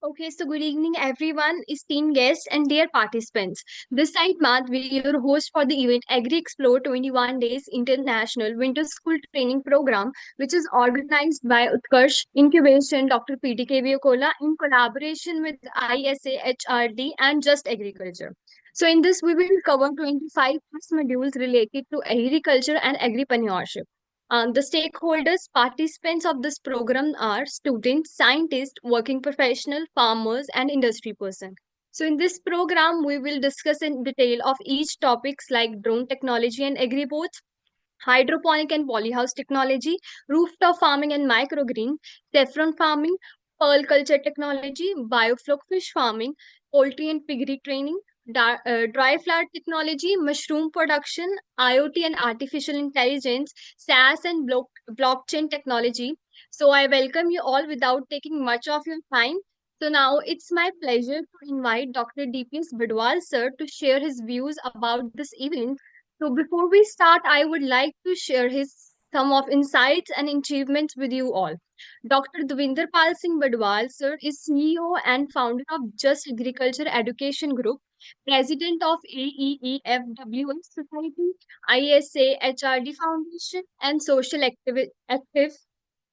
Okay, so good evening, everyone, esteemed guests and dear participants. This side Madhvi, your host for the event Agri Explore 21 Days International Winter School Training Program, which is organized by Utkarsh Incubation Dr. PDK Kola in collaboration with ISAHRD and Just Agriculture. So, in this, we will cover 25 plus modules related to agriculture and agripreneurship. The stakeholders, participants of this program are students, scientists, working professional, farmers, and industry person. So in this program, we will discuss in detail of each topics like drone technology and agri-bots, hydroponic and polyhouse technology, rooftop farming and microgreen, saffron farming, pearl culture technology, biofloc fish farming, poultry and piggery training, dry flower technology, mushroom production, IoT and artificial intelligence, SaaS and blockchain technology. So I welcome you all without taking much of your time. So now it's my pleasure to invite Dr. DPS Bidwal sir to share his views about this event. So before we start, I would like to share his some of insights and achievements with you all. Dr. Devinder Pal Singh Badwal, sir, is CEO and founder of Just Agriculture Education Group, president of AEEFWS Society, ISA HRD Foundation, and social active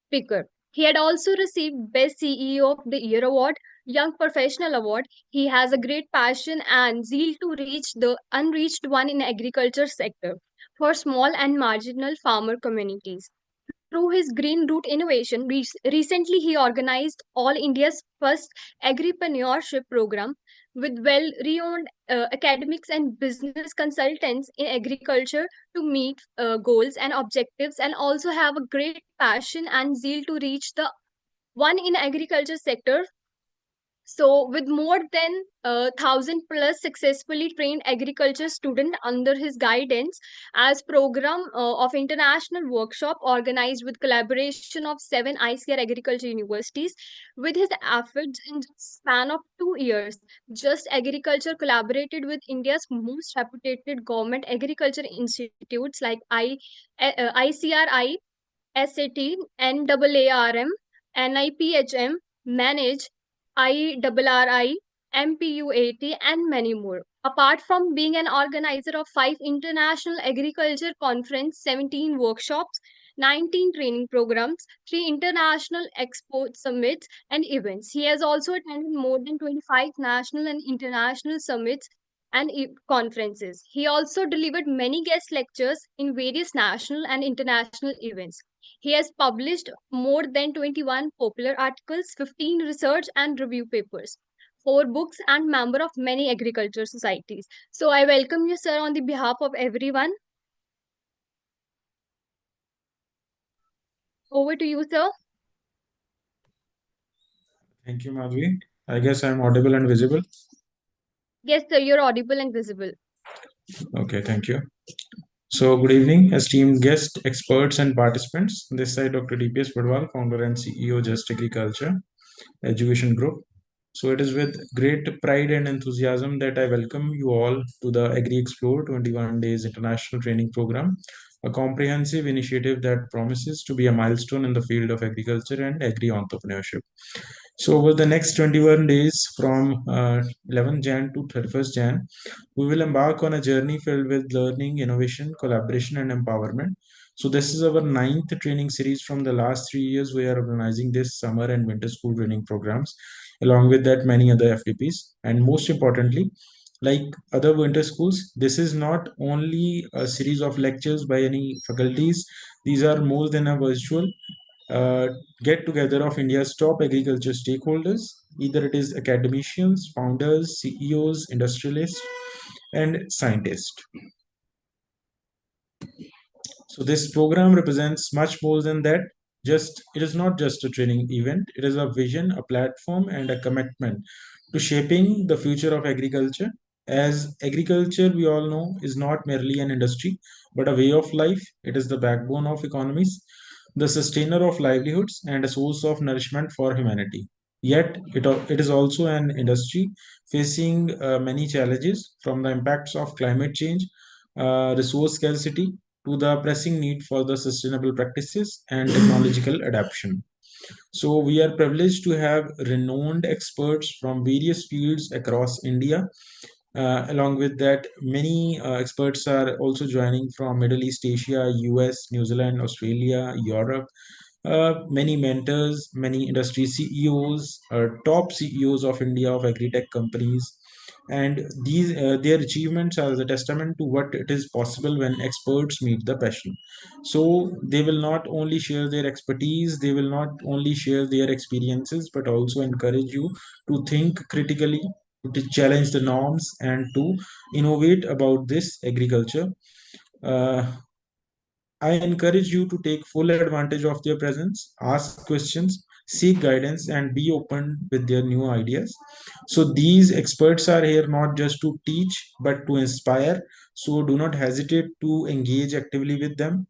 speaker. He had also received Best CEO of the Year award, Young Professional award. He has a great passion and zeal to reach the unreached one in agriculture sector for small and marginal farmer communities. Through his Green Root Innovation, recently he organized All India's first agripreneurship program with well-renowned academics and business consultants in agriculture to meet goals and objectives, and also have a great passion and zeal to reach the one in agriculture sector. So, with more than 1,000 plus successfully trained agriculture students under his guidance, as program of international workshop organized with collaboration of 7 ICAR agriculture universities, with his efforts in the span of 2 years, Just Agriculture collaborated with India's most reputed government agriculture institutes like ICRI, SAT, NAARM, NIPHM, Manage, IRRI, MPUAT, and many more. Apart from being an organizer of 5 international agriculture conference, 17 workshops, 19 training programs, 3 international export summits and events. He has also attended more than 25 national and international summits and conferences. He also delivered many guest lectures in various national and international events. He has published more than 21 popular articles, 15 research and review papers, 4 books, and member of many agriculture societies. So I welcome you, sir, on the behalf of everyone. Over to you, sir. Thank you, Madhvi. I guess I'm audible and visible. Yes, sir, you're audible and visible. Okay, thank you. So, good evening, esteemed guests, experts, and participants. This side Dr. DPS Padwal, founder and CEO, Just Agriculture Education Group. So, it is with great pride and enthusiasm that I welcome you all to the Agri Explore 21 Days International Training Program, a comprehensive initiative that promises to be a milestone in the field of agriculture and agri entrepreneurship. So over the next 21 days from 11 Jan to 31st Jan, we will embark on a journey filled with learning, innovation, collaboration, and empowerment. So this is our ninth training series from the last 3 years. We are organizing this summer and winter school training programs, along with that many other FTPs. And most importantly, like other winter schools, this is not only a series of lectures by any faculties. These are more than a virtual uh, get together of India's top agriculture stakeholders. Either it is academicians, founders, CEOs, industrialists, and scientists. So this program represents much more than that. Just it is not just a training event. It is a vision, a platform, and a commitment to shaping the future of agriculture. As agriculture, we all know, is not merely an industry, but a way of life. It is the backbone of economies, the sustainer of livelihoods, and a source of nourishment for humanity. Yet, it is also an industry facing many challenges, from the impacts of climate change, resource scarcity, to the pressing need for the sustainable practices and technological adoption. So we are privileged to have renowned experts from various fields across India. Along with that, many experts are also joining from Middle East Asia, US, New Zealand, Australia, Europe. Many mentors, many industry CEOs, top CEOs of India of agri-tech companies, and these their achievements are the testament to what it is possible when experts meet the passion. So they will not only share their expertise, they will not only share their experiences, but also encourage you to think critically, to challenge the norms, and to innovate about this agriculture. Uh, I encourage you to take full advantage of their presence, ask questions, seek guidance, and be open with their new ideas. So, these experts are here not just to teach but to inspire. So, do not hesitate to engage actively with them.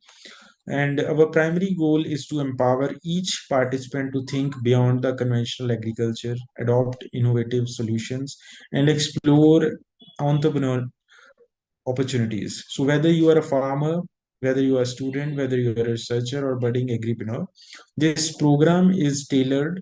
And our primary goal is to empower each participant to think beyond the conventional agriculture, adopt innovative solutions, and explore entrepreneurial opportunities. So whether you are a farmer, whether you are a student, whether you are a researcher or budding agripreneur, this program is tailored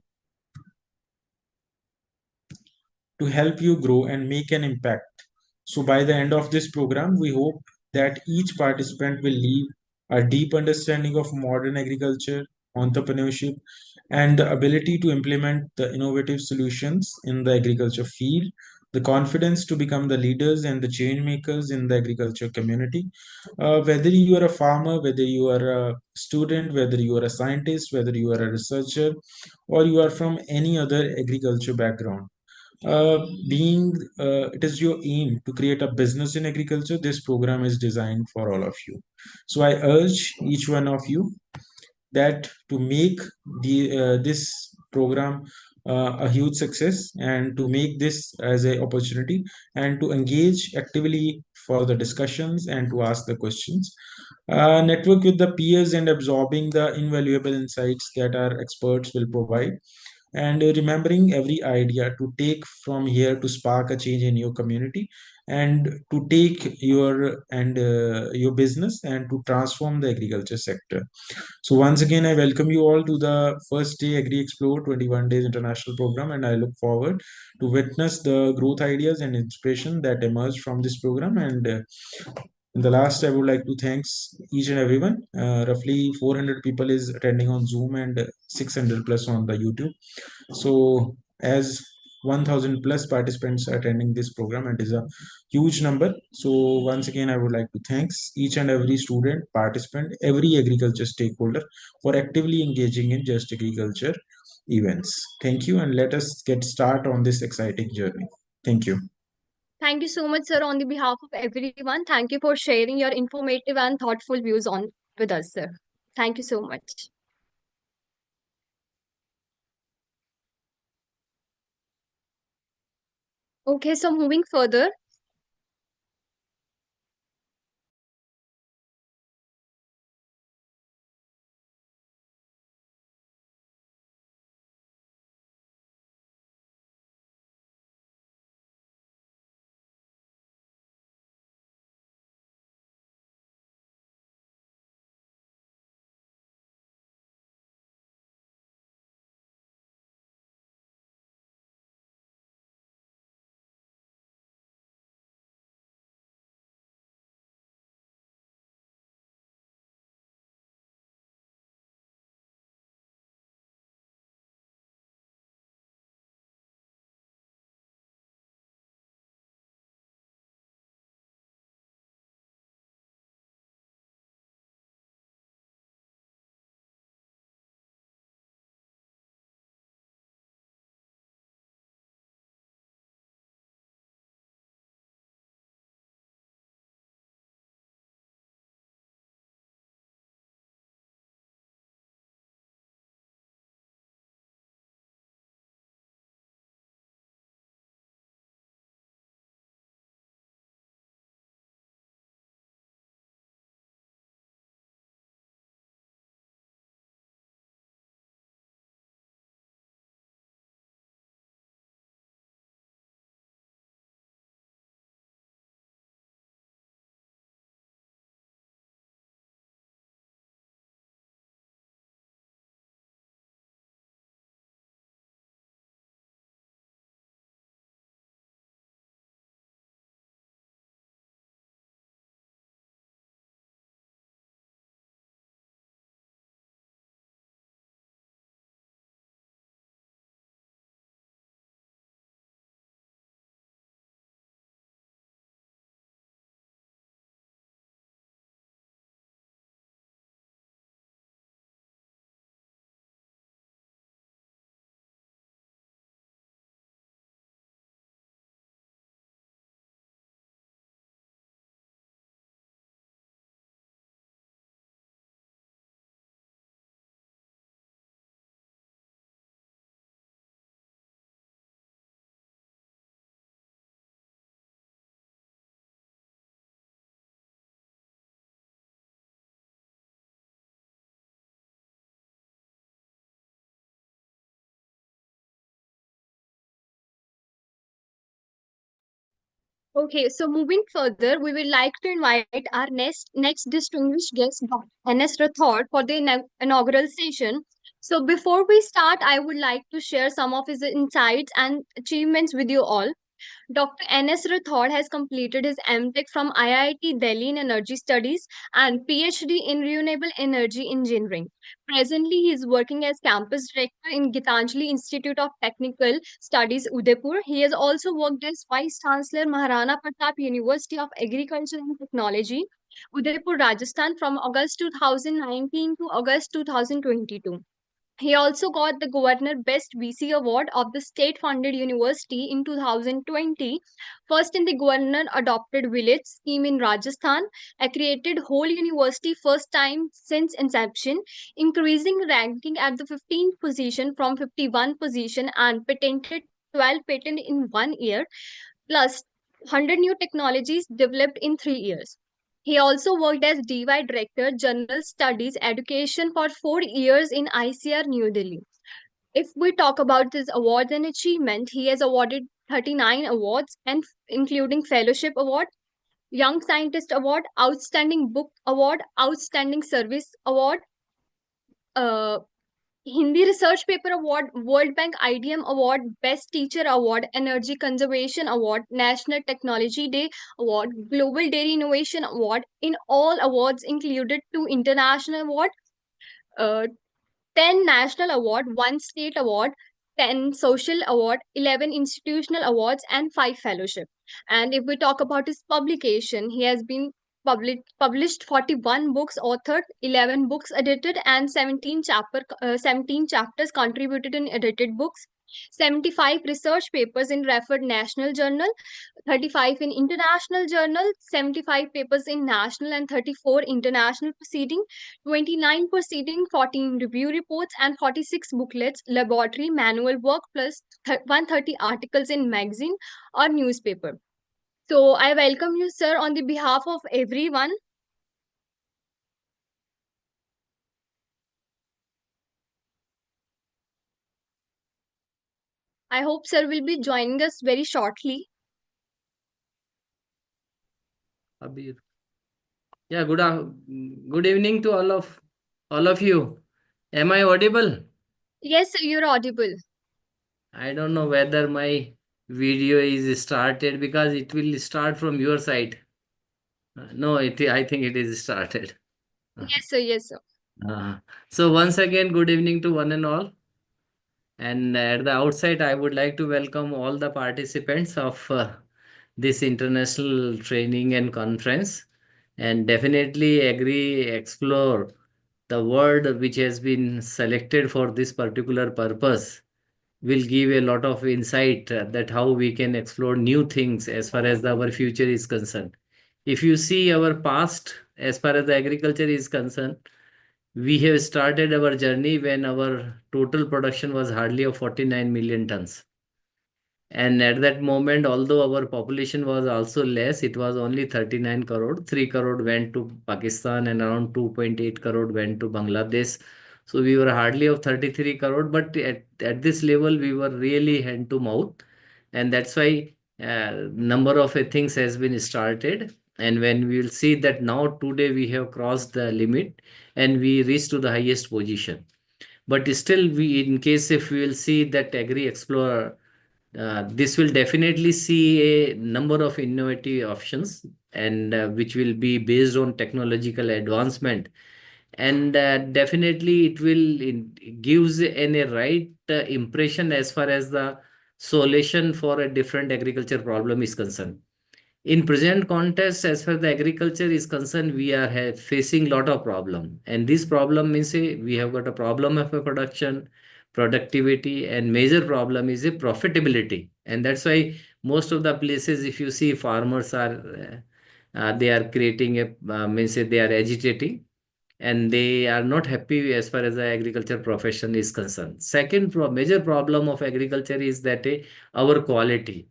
to help you grow and make an impact. So, by the end of this program, we hope that each participant will leave a deep understanding of modern agriculture, entrepreneurship, and the ability to implement the innovative solutions in the agriculture field, the confidence to become the leaders and the change makers in the agriculture community. Whether you are a farmer, whether you are a student, whether you are a scientist, whether you are a researcher, or you are from any other agriculture background, being it is your aim to create a business in agriculture, this program is designed for all of you. So I urge each one of you that to make the this program a huge success, and to make this as a opportunity, and to engage actively for the discussions and to ask the questions, network with the peers and absorbing the invaluable insights that our experts will provide, and remembering every idea to take from here to spark a change in your community, and to take your business and to transform the agriculture sector. So once again, I welcome you all to the first day Agri Explore 21 days international program, and I look forward to witness the growth ideas and inspiration that emerge from this program. And in the last, I would like to thanks each and everyone. Roughly 400 people is attending on Zoom and 600 plus on the YouTube. So as 1000 plus participants are attending this program, it is a huge number. So once again, I would like to thanks each and every student, participant, every agriculture stakeholder for actively engaging in Just Agriculture events. Thank you, and let us get start on this exciting journey. Thank you. Thank you so much, sir, on the behalf of everyone. Thank you for sharing your informative and thoughtful views on with us, sir. Thank you so much. Okay, so moving further, Okay, so moving further, we would like to invite our next distinguished guest, Dr. N.S. Rathod, for the inaugural session. So before we start, I would like to share some of his insights and achievements with you all. Dr. N.S. Rathod has completed his MTech from IIT Delhi in Energy Studies and PhD in Renewable Energy Engineering. Presently, he is working as campus director in Gitanjali Institute of Technical Studies, Udaipur. He has also worked as Vice Chancellor Maharana Pratap University of Agriculture and Technology, Udaipur, Rajasthan from August 2019 to August 2022. He also got the Governor Best VC Award of the state funded university in 2020, first in the Governor Adopted Village scheme in Rajasthan, accredited whole university first time since inception, increasing ranking at the 15th position from 51 position and patented 12 patent in 1 year, plus 100 new technologies developed in 3 years. He also worked as DY Director, General Studies Education for 4 years in ICAR New Delhi. If we talk about his awards and achievement, he has awarded 39 awards and including Fellowship Award, Young Scientist Award, Outstanding Book Award, Outstanding Service Award, uh, Hindi Research Paper Award, World Bank IDM Award, Best Teacher Award, Energy Conservation Award, National Technology Day Award, Global Dairy Innovation Award. In all awards included two international awards, uh, 10 national award, 1 state award, 10 social award, 11 institutional awards, and 5 fellowship. And if we talk about his publication, he has been published 41 books authored, 11 books edited, and 17 chapters contributed in edited books, 75 research papers in referred national journal, 35 in international journal, 75 papers in national and 34 international proceeding, 29 proceeding, 14 review reports, and 46 booklets, laboratory manual work, plus 130 articles in magazine or newspaper. So I welcome you, sir, on the behalf of everyone. I hope sir will be joining us very shortly. Abhi. Yeah, good evening to all of you. Am I audible? Yes, sir, you're audible. I don't know whether my video is started because it will start from your side. No, I think it is started. Yes, sir, yes, sir. Uh, so once again, good evening to one and all. And at the outside, I would like to welcome all the participants of this international training and conference, and definitely explore the word which has been selected for this particular purpose will give a lot of insight that how we can explore new things as far as our future is concerned. If you see our past as far as the agriculture is concerned, we have started our journey when our total production was hardly of 49 million tons. And at that moment, although our population was also less, it was only 39 crore. 3 crore went to Pakistan and around 2.8 crore went to Bangladesh. So we were hardly of 33 crore, but at this level, we were really hand to mouth. And that's why number of things has been started. And when we will see that now today we have crossed the limit and we reached to the highest position. But still, we in case if we will see that Agri Explorer, this will definitely see a number of innovative options and which will be based on technological advancement, and definitely it gives a right impression as far as the solution for a different agriculture problem is concerned. In present context, as far as the agriculture is concerned, we are facing lot of problem, and this problem means we have got a problem of a production, productivity, and major problem is a profitability. And that's why most of the places, if you see, farmers are they are creating a means they are agitating, and they are not happy as far as the agriculture profession is concerned. Second major problem of agriculture is that our quality.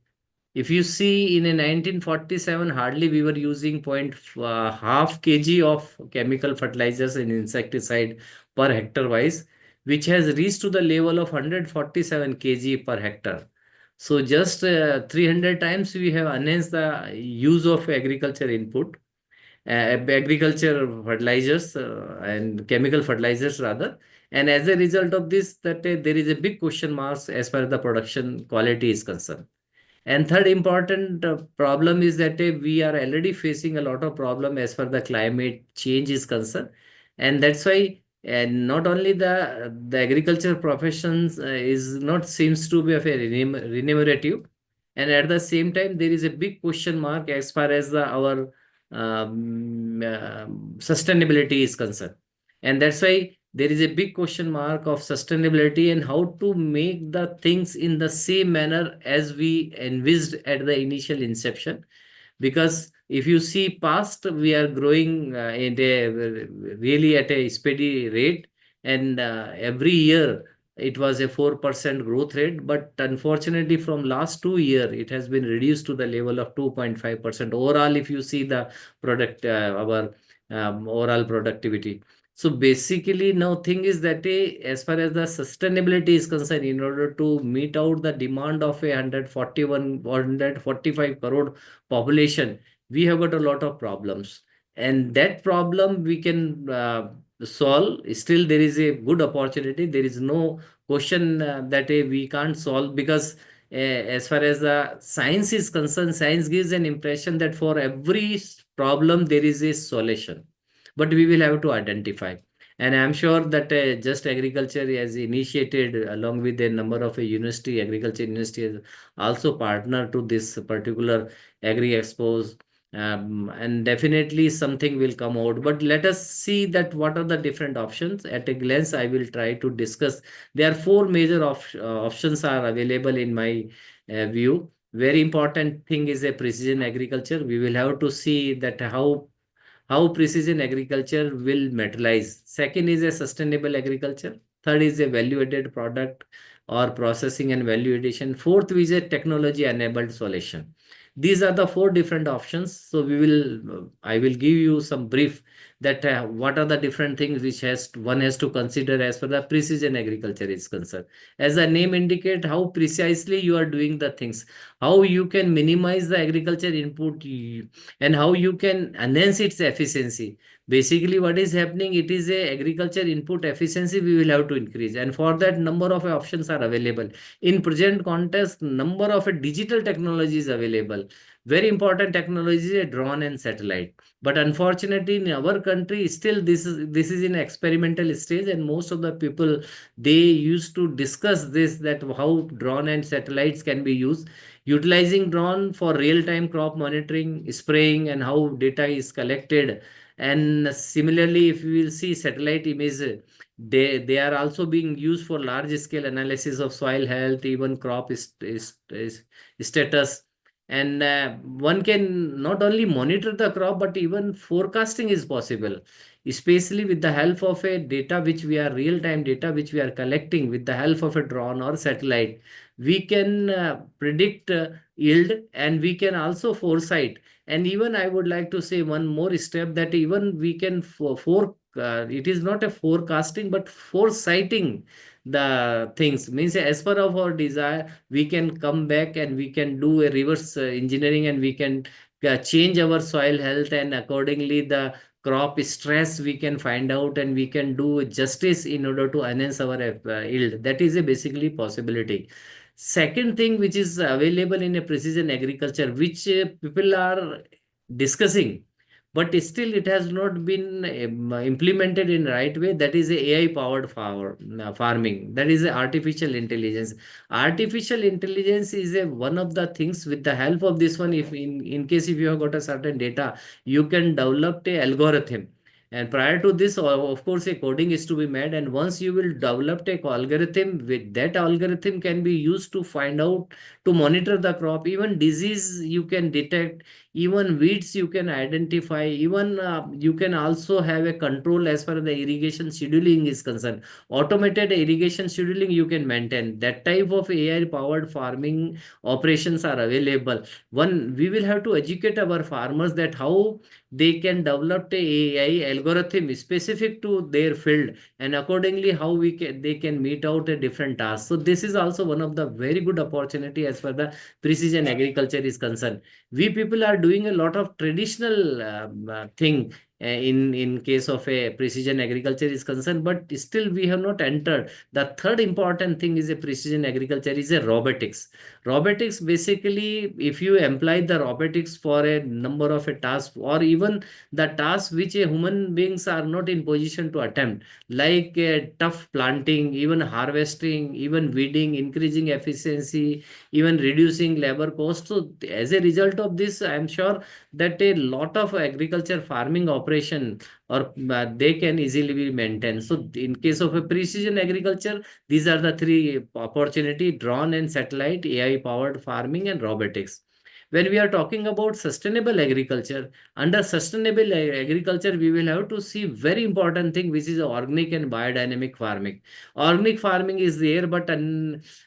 If you see in a 1947, hardly we were using half kg of chemical fertilizers and insecticide per hectare wise, which has reached to the level of 147 kg per hectare. So just 300 times we have enhanced the use of agriculture input, agriculture fertilizers and chemical fertilizers rather. And as a result of this, that there is a big question marks as far as the production quality is concerned. And third important problem is that we are already facing a lot of problem as far the climate change is concerned. And that's why not only the agriculture professions is not seems to be of a remunerative, and at the same time there is a big question mark as far as our sustainability is concerned. And that's why there is a big question mark of sustainability and how to make the things in the same manner as we envisaged at the initial inception. Because if you see past, we are growing at a really at a steady rate, and every year it was a 4% growth rate. But unfortunately from last 2 year it has been reduced to the level of 2.5% overall if you see the product our overall productivity. So basically now thing is that as far as the sustainability is concerned, in order to meet out the demand of a 141 or 145 crore population, we have got a lot of problems. And that problem we can solve. Still there is a good opportunity. There is no question that we can't solve, because as far as the science is concerned, science gives an impression that for every problem there is a solution, but we will have to identify. And I'm sure that Just Agriculture has initiated, along with a number of university, agriculture university has also partnered to this particular agri expos. And definitely something will come out, but let us see that what are the different options. At a glance I will try to discuss. There are four major options are available in my view. Very important thing is a precision agriculture. We will have to see that how precision agriculture will materialize. Second is a sustainable agriculture. Third is a value-added product or processing and value addition. Fourth is a technology-enabled solution. These are the four different options. So I will give you some brief that what are the different things which one has to consider as far the precision agriculture is concerned. As the name indicate, how precisely you are doing the things, how you can minimize the agriculture input, and how you can enhance its efficiency. Basically what is happening, it is a agriculture input efficiency we will have to increase, and for that number of options are available. In present context, number of digital technologies available. Very important technology is a drone and satellite, but unfortunately in our country still this is in experimental stage, and most of the people, they used to discuss this, that how drone and satellites can be used, utilizing drone for real-time crop monitoring, spraying, and how data is collected. And similarly, if you will see satellite image, they are also being used for large scale analysis of soil health, even crop is status. And one can not only monitor the crop, but even forecasting is possible, especially with the help of a data which we are real time data which we are collecting with the help of a drone or satellite. We can predict yield, and we can also foresight. And even I would like to say one more step, that even we can it is not a forecasting but foresighting the things. Means as per of our desire, we can come back and we can do a reverse engineering, and we can change our soil health, and accordingly the crop stress we can find out, and we can do justice in order to enhance our yield. That is a basically possibility. Second thing which is available in a precision agriculture, which people are discussing, but still it has not been implemented in right way, that is a AI powered farming. That is a artificial intelligence. Artificial intelligence is a one of the things. With the help of this one, if in case if you have got a certain data, you can develop a algorithm. And prior to this, of course, a coding is to be made. And once you will develop a algorithm, with that algorithm can be used to find out, to monitor the crop. Even disease you can detect. even weeds you can identify, even you can also have a control as far as the irrigation scheduling is concerned. Automated irrigation scheduling you can maintain. That type of AI powered farming operations are available. One, we will have to educate our farmers that how they can develop a AI algorithm specific to their field, and accordingly how they can meet out a different task. So this is also one of the very good opportunity as far the precision agriculture is concerned. We people are doing a lot of traditional thing in case of a precision agriculture is concerned, but still we have not entered. The third important thing is a precision agriculture is a robotics. Robotics basically, if you apply the robotics for a number of a task, or even the tasks which a human beings are not in position to attempt, like tough planting, even harvesting, even weeding, increasing efficiency, even reducing labor cost. So as a result of this, I am sure that a lot of agriculture farming operation, or they can easily be maintained. So in case of a precision agriculture, these are the three opportunity: drone and satellite, AI powered farming, and robotics. When we are talking about sustainable agriculture, under sustainable agriculture, we will have to see very important thing, which is organic and biodynamic farming. Organic farming is there, but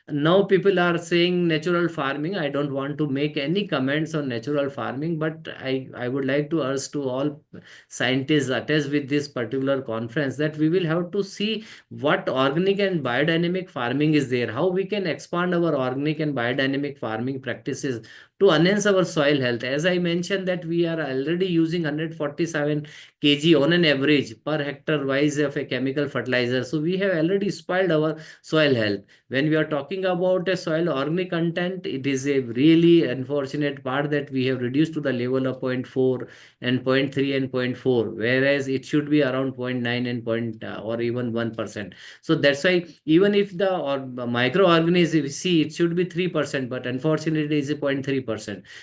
now people are saying natural farming. I don't want to make any comments on natural farming, but I would like to urge to all scientists attached with this particular conference that we will have to see what organic and biodynamic farming is there, how we can expand our organic and biodynamic farming practices to enhance our soil health. As I mentioned that we are already using 147 kg on an average per hectare wise of a chemical fertilizer. So we have already spoiled our soil health. When we are talking about a soil organic content, it is a really unfortunate part that we have reduced to the level of zero point 0.4 and zero point 0.3 and zero point 0.4, whereas it should be around 0.9 and or even 1%. So that's why even if the microorganism we see, it should be 3%, but unfortunately it is a 0.3%.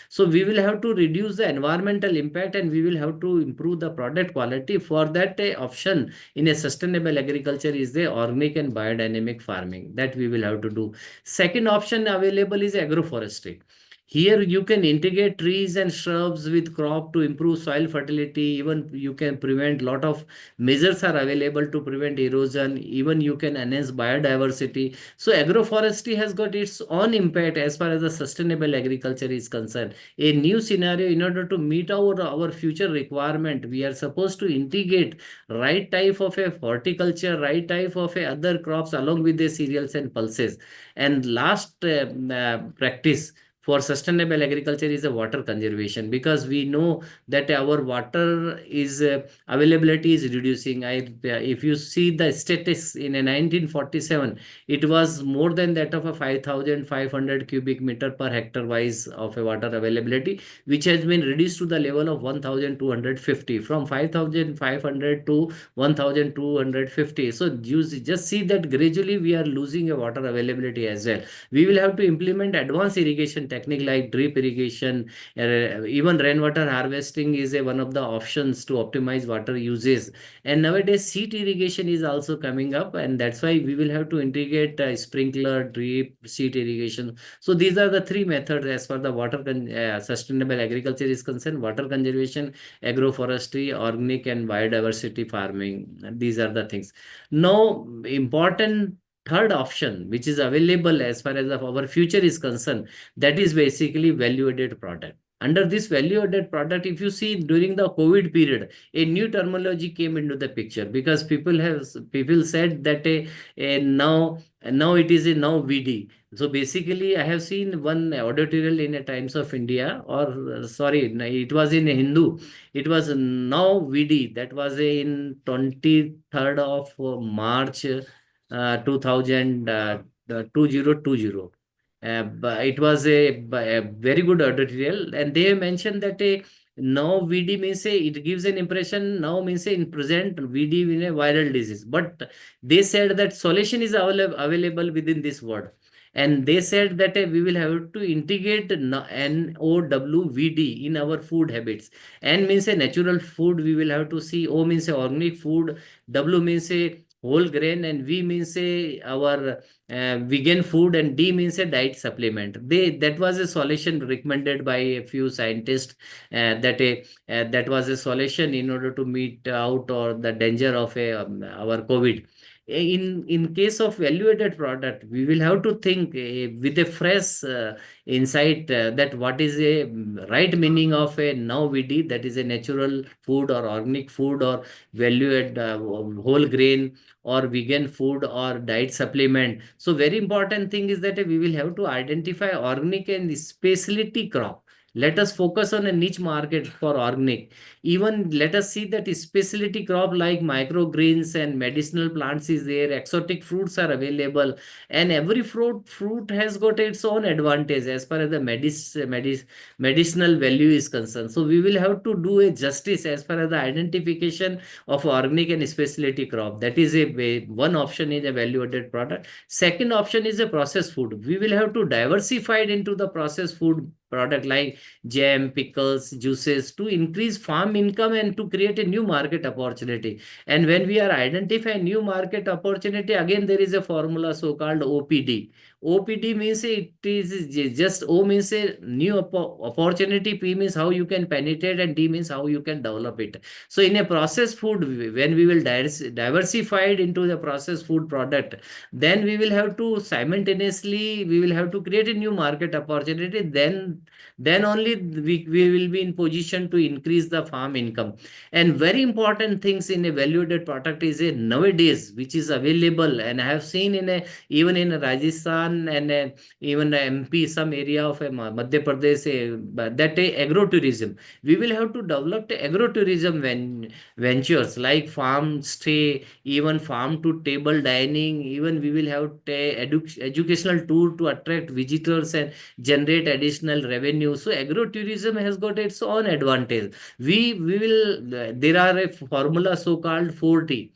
So we will have to reduce the environmental impact, and we will have to improve the product quality. For that, a option in a sustainable agriculture is the organic and biodynamic farming that we will have to do. Second option available is agroforestry. Here you can integrate trees and shrubs with crop to improve soil fertility. Even you can prevent, lot of measures are available to prevent erosion. Even you can enhance biodiversity. So agroforestry has got its own impact as far as the sustainable agriculture is concerned. A new scenario, in order to meet our future requirement, we are supposed to integrate right type of a horticulture, right type of a other crops along with the cereals and pulses. And last practice for sustainable agriculture is a water conservation, because we know that our water is availability is reducing. If you see the statistics in a 1947, it was more than that of a 5,500 cubic meter per hectare wise of a water availability, which has been reduced to the level of 1,250, from 5,500 to 1,250. So you just see that gradually we are losing a water availability as well. We will have to implement advanced irrigation technique like drip irrigation. Even rainwater harvesting is one of the options to optimize water uses. And nowadays seed irrigation is also coming up, and that's why we will have to integrate sprinkler, drip, seed irrigation. So these are the three methods as far the sustainable agriculture is concerned: water conservation, agroforestry, organic and biodiversity farming. These are the things. Now important third option which is available as far as our future is concerned, that is basically value added product. Under this value added product, if you see during the COVID period, a new terminology came into the picture, because people said that now it is a now VD. So basically I have seen one editorial in a Times of India, or sorry, it was in a Hindu. It was now VD, that was in 23rd of March 2000, 2020. But it was a very good editorial, and they mentioned that a now VD means say it gives an impression, now means say in present VD in a viral disease, but they said that solution is available within this word. And they said that we will have to integrate NOWVD in our food habits. N means a natural food, we will have to see. O means a organic food, W means a whole grain, and V means a our vegan food, and D means a diet supplement. That was a solution recommended by a few scientists, that was a solution in order to meet out or the danger of our COVID. In case of value added product, we will have to think with a fresh insight, that what is a right meaning of a now VD, that is a natural food or organic food or value add whole grain or vegan food or diet supplement. So very important thing is that we will have to identify organic and specialty crop. Let us focus on a niche market for organic. Even let us see that specialty crop like microgreens and medicinal plants is there, exotic fruits are available, and every fruit has got its own advantage as far as the medicinal value is concerned. So we will have to do a justice as far as the identification of organic and specialty crop. That is a way. One option is a value added product. Second option is a processed food. We will have to diversify it into the processed food product like jam, pickles, juices, to increase farm income and to create a new market opportunity. And when we are identifying new market opportunity, again there is a formula so called OPD. OPD means it is just O means a new opportunity, P means how you can penetrate, and D means how you can develop it. So in a processed food, when we will diversify it into the processed food product, then we will have to simultaneously we will have to create a new market opportunity. Then only we will be in position to increase the farm income. And very important things in a value added product is a nowadays which is available, and I have seen in a even in Rajasthan and even MP, some area of Madhya Pradesh, that agrotourism. We will have to develop the agrotourism ventures like farm stay, even farm to table dining. Even we will have educational tour to attract visitors and generate additional revenue. So agrotourism has got its own advantage. We will there are a formula so called 4T.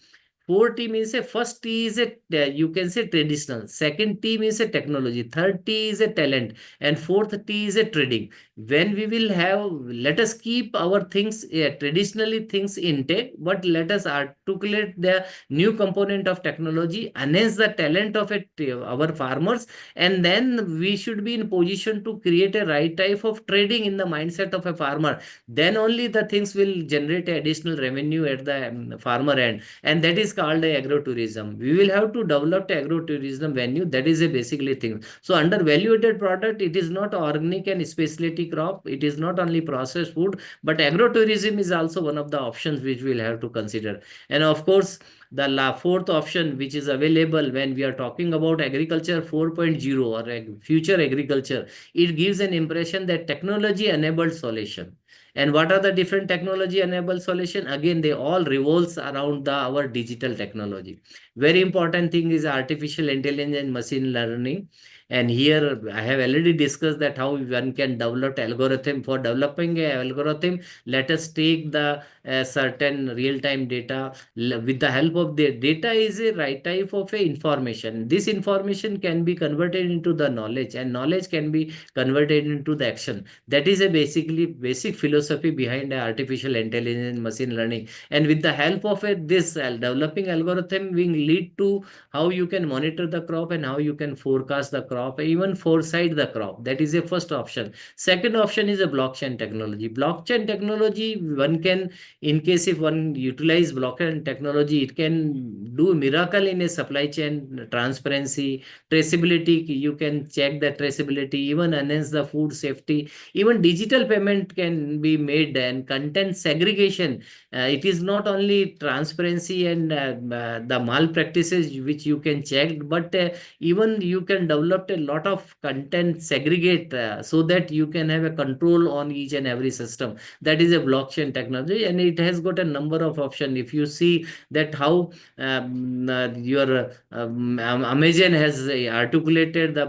4T means a first T is a you can say traditional, second T means a technology, third T is a talent, and fourth T is a trading. When we will have, let us keep our things traditionally things intact, but let us articulate the new component of technology, enhance the talent of it, our farmers, and then we should be in position to create a right type of trading in the mindset of a farmer. Then only the things will generate additional revenue at the farmer end, and that is called a agrotourism. We will have to develop the agrotourism venue. That is a basically thing. So under value added product, it is not organic and specialty crop. It is not only processed food, but agrotourism is also one of the options which we will have to consider. And of course, the fourth option which is available when we are talking about agriculture 4.0 or future agriculture, it gives an impression that technology enabled solution. And what are the different technology enabled solution? Again, they all revolves around our digital technology. Very important thing is artificial intelligence and machine learning. And here I have already discussed that how one can develop algorithm. For developing a algorithm, let us take the certain real-time data. With the help of the data is a right type of a information. This information can be converted into the knowledge, and knowledge can be converted into the action. That is a basically basic philosophy behind artificial intelligence machine learning. And with the help of this developing algorithm will lead to how you can monitor the crop and how you can forecast the crop, even foresight the crop. That is a first option. Second option is a blockchain technology. Blockchain technology, one can, in case if one utilize blockchain technology, it can do miracle in a supply chain transparency, traceability. You can check the traceability, even enhance the food safety. Even digital payment can be made, and content segregation. It is not only transparency and the malpractices which you can check, but even you can develop a lot of content segregate, so that you can have a control on each and every system. That is a blockchain technology, and it has got a number of options. If you see that how your Amazon has articulated the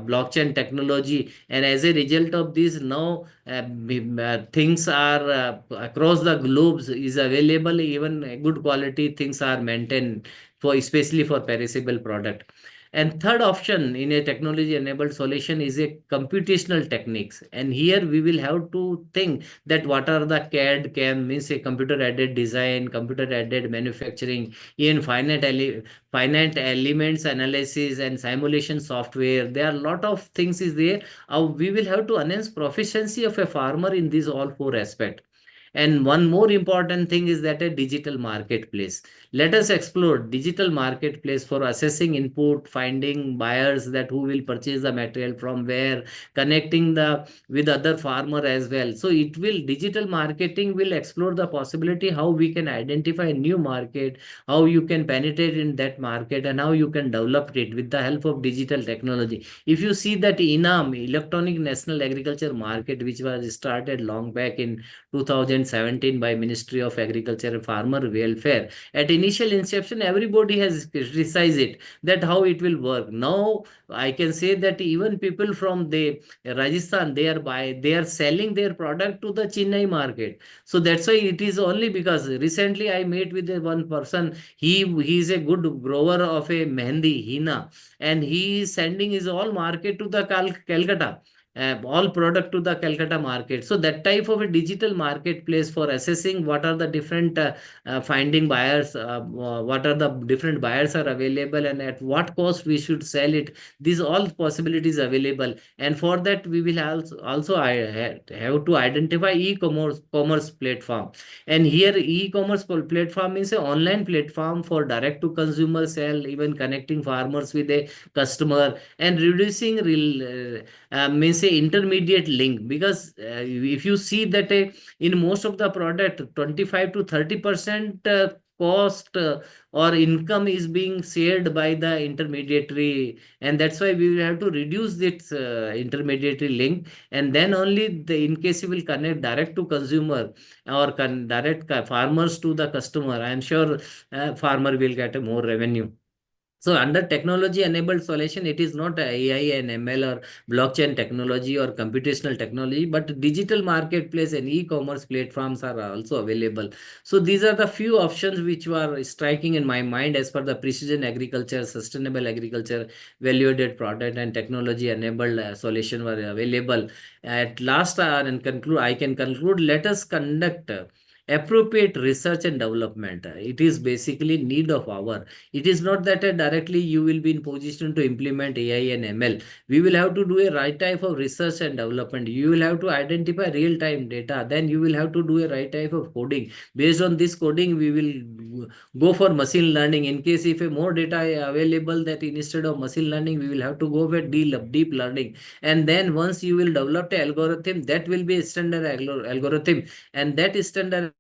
blockchain technology, and as a result of this, now things are across the globes is available. Even good quality things are maintained for, especially for perishable product. And third option in a technology enabled solution is a computational techniques. And here we will have to think that what are the CAD, CAM, means a computer aided design, computer aided manufacturing, even finite elements analysis and simulation software. There are a lot of things is there. We will have to enhance proficiency of a farmer in these all four aspects. And one more important thing is that a digital marketplace. Let us explore digital marketplace for assessing input, finding buyers that who will purchase the material from where, connecting the with other farmer as well. So it will digital marketing will explore the possibility how we can identify a new market, how you can penetrate in that market, and how you can develop it with the help of digital technology. If you see that INAM, Electronic National Agriculture Market, which was started long back in 2017 by Ministry of Agriculture and Farmer Welfare. At initial inception, everybody has criticized it, that how it will work. Now I can say that even people from the Rajasthan, they are selling their product to the Chennai market. So that's why it is only because recently I met with one person. He is a good grower of a mehendi hina, and he is sending his all market to the Calcutta, all product to the Calcutta market. So that type of a digital marketplace for assessing what are the different finding buyers, what are the different buyers are available, and at what cost we should sell it. These all possibilities available, and for that we will also have to identify e-commerce platform. And here e-commerce platform is an online platform for direct to consumer sale, even connecting farmers with a customer and reducing means a intermediate link. Because if you see that in most of the product 25 to 30% cost or income is being shared by the intermediary, and that's why we will have to reduce this intermediary link, and then only the in case you will connect direct to consumer or direct farmers to the customer, I am sure farmer will get a more revenue. So under technology enabled solution, it is not AI and ML or blockchain technology or computational technology, but digital marketplace and e-commerce platforms are also available. So these are the few options which were striking in my mind as per the precision agriculture, sustainable agriculture, value-added product and technology enabled solution were available. At last, and conclude, I can conclude, let us conduct appropriate research and development. It is basically need of our. It is not that directly you will be in position to implement AI and ML. We will have to do a right type of research and development. You will have to identify real time data. Then you will have to do a right type of coding. Based on this coding, we will go for machine learning. In case if a more data available, that instead of machine learning, we will have to go with deep learning. And then once you will develop the algorithm, that will be a standard algorithm, and that standard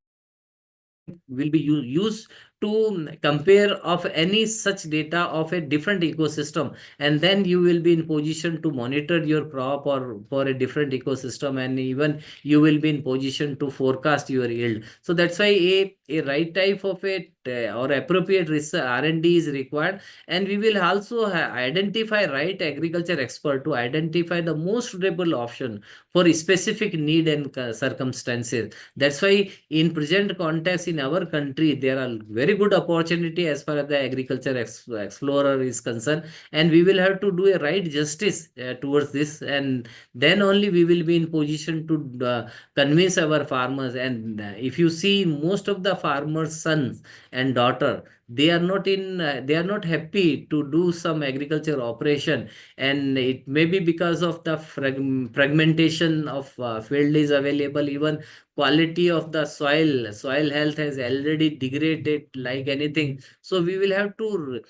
will be used to compare of any such data of a different ecosystem, and then you will be in position to monitor your crop or for a different ecosystem, and even you will be in position to forecast your yield. So that's why a right type of it or appropriate research R&D is required, and we will also identify right agriculture expert to identify the most suitable option for a specific need and circumstances. That's why in present context in our country, there are very good opportunity as far as the agriculture explorer is concerned, and we will have to do a right justice towards this, and then only we will be in position to convince our farmers. And if you see most of the farmers sons and daughter, they are not happy to do some agriculture operation, and it may be because of the fragmentation of field is available. Even quality of the soil health has already degraded like anything. So we will have to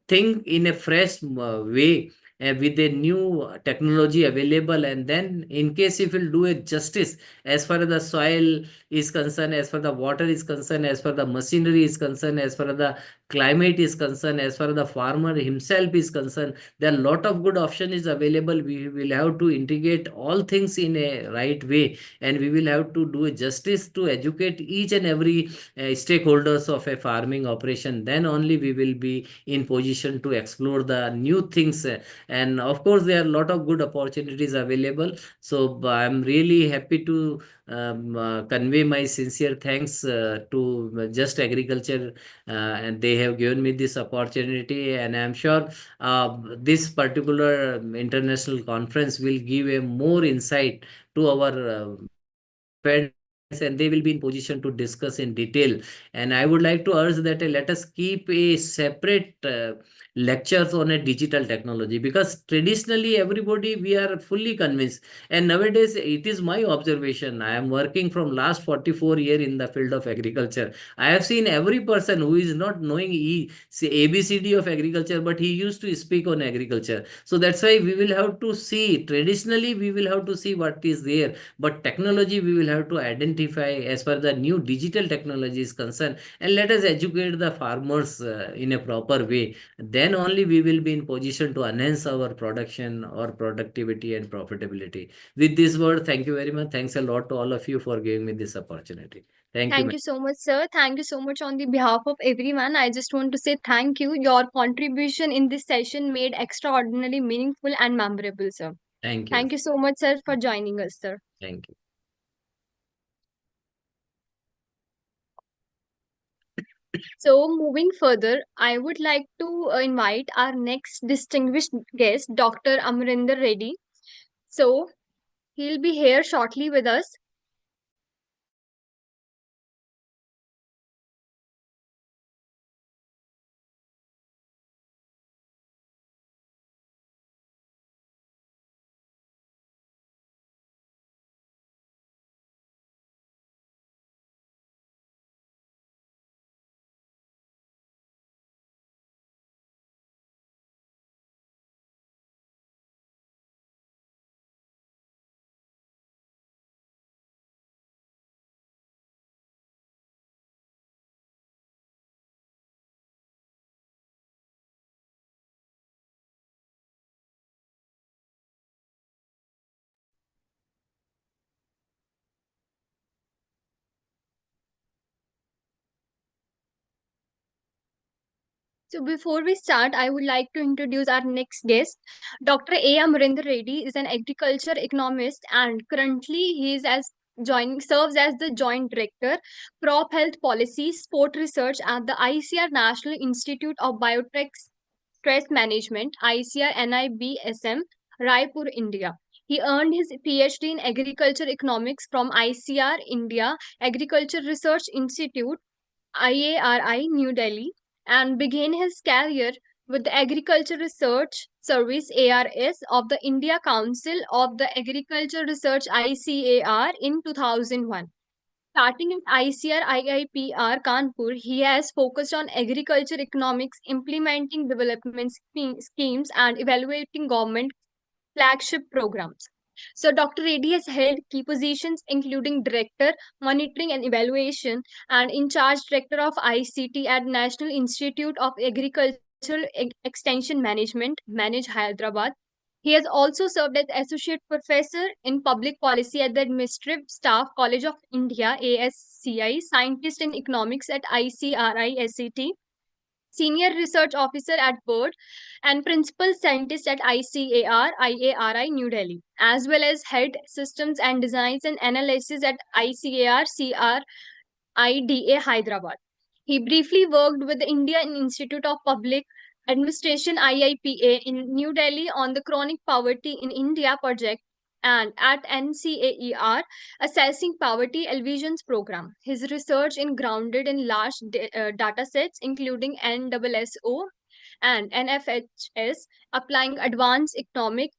think in a fresh way with a new technology available, and then in case if we'll do a justice as far as the soil is concerned, as far the water is concerned, as far the machinery is concerned, as far the climate is concerned, as far the farmer himself is concerned, there are a lot of good option is available. We will have to integrate all things in a right way, and we will have to do a justice to educate each and every stakeholders of a farming operation. Then only we will be in position to explore the new things, and of course there are a lot of good opportunities available. So I'm really happy to convey my sincere thanks to Just Agriculture, and they have given me this opportunity. And I'm sure this particular international conference will give a more insight to our participants, and they will be in position to discuss in detail. And I would like to urge that let us keep a separate lectures on a digital technology, because traditionally everybody we are fully convinced, and nowadays it is my observation. I am working from last 44 year in the field of agriculture. I have seen every person who is not knowing say ABCD of agriculture, but he used to speak on agriculture. So that's why we will have to see, traditionally we will have to see what is there, but technology we will have to identify as per the new digital technology is concerned, and let us educate the farmers in a proper way. Then only we will be in position to enhance our production or productivity and profitability. With this word, thank you very much. Thanks a lot to all of you for giving me this opportunity. Thank you. Thank you so much, sir. Thank you so much on the behalf of everyone. I just want to say thank you. Your contribution in this session made extraordinarily meaningful and memorable, sir. Thank you. Thank you so much, sir, for joining us, sir. Thank you. So, moving further, I would like to invite our next distinguished guest, Dr. Amrinder Reddy. So, he'll be here shortly with us. So, before we start, I would like to introduce our next guest. Dr. A. Amrinder Reddy is an agriculture economist, and currently he is as joining serves as the joint director crop health policy sport research at the ICAR National Institute of Biotech Stress Management, ICAR NIBSM, Raipur, India. He earned his PhD in agriculture economics from ICR India Agriculture Research Institute, IARI, New Delhi, and began his career with the Agriculture Research Service ARS of the India Council of the Agriculture Research ICAR in 2001. Starting at ICR IIPR Kanpur, he has focused on agriculture economics, implementing development schemes, and evaluating government flagship programs. So, Dr. Reddy has held key positions including Director, Monitoring and Evaluation, and In Charge Director of ICT at National Institute of Agricultural Extension Management, Manage Hyderabad. He has also served as Associate Professor in Public Policy at the Administrative Staff College of India, ASCI, Scientist in Economics at ICRI SET, Senior Research Officer at BIRD, and Principal Scientist at ICAR, IARI, New Delhi, as well as Head Systems and Designs and Analysis at ICAR, CRIDA, Hyderabad. He briefly worked with the Indian Institute of Public Administration IIPA in New Delhi on the Chronic Poverty in India project and at NCAER assessing poverty alleviations program. His research is grounded in large data sets including NSSO and NFHS, applying advanced economic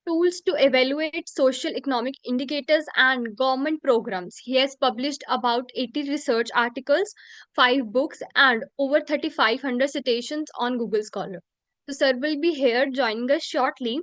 tools to evaluate social economic indicators and government programs. He has published about 80 research articles, 5 books, and over 3,500 citations on Google Scholar. So, sir will be here joining us shortly.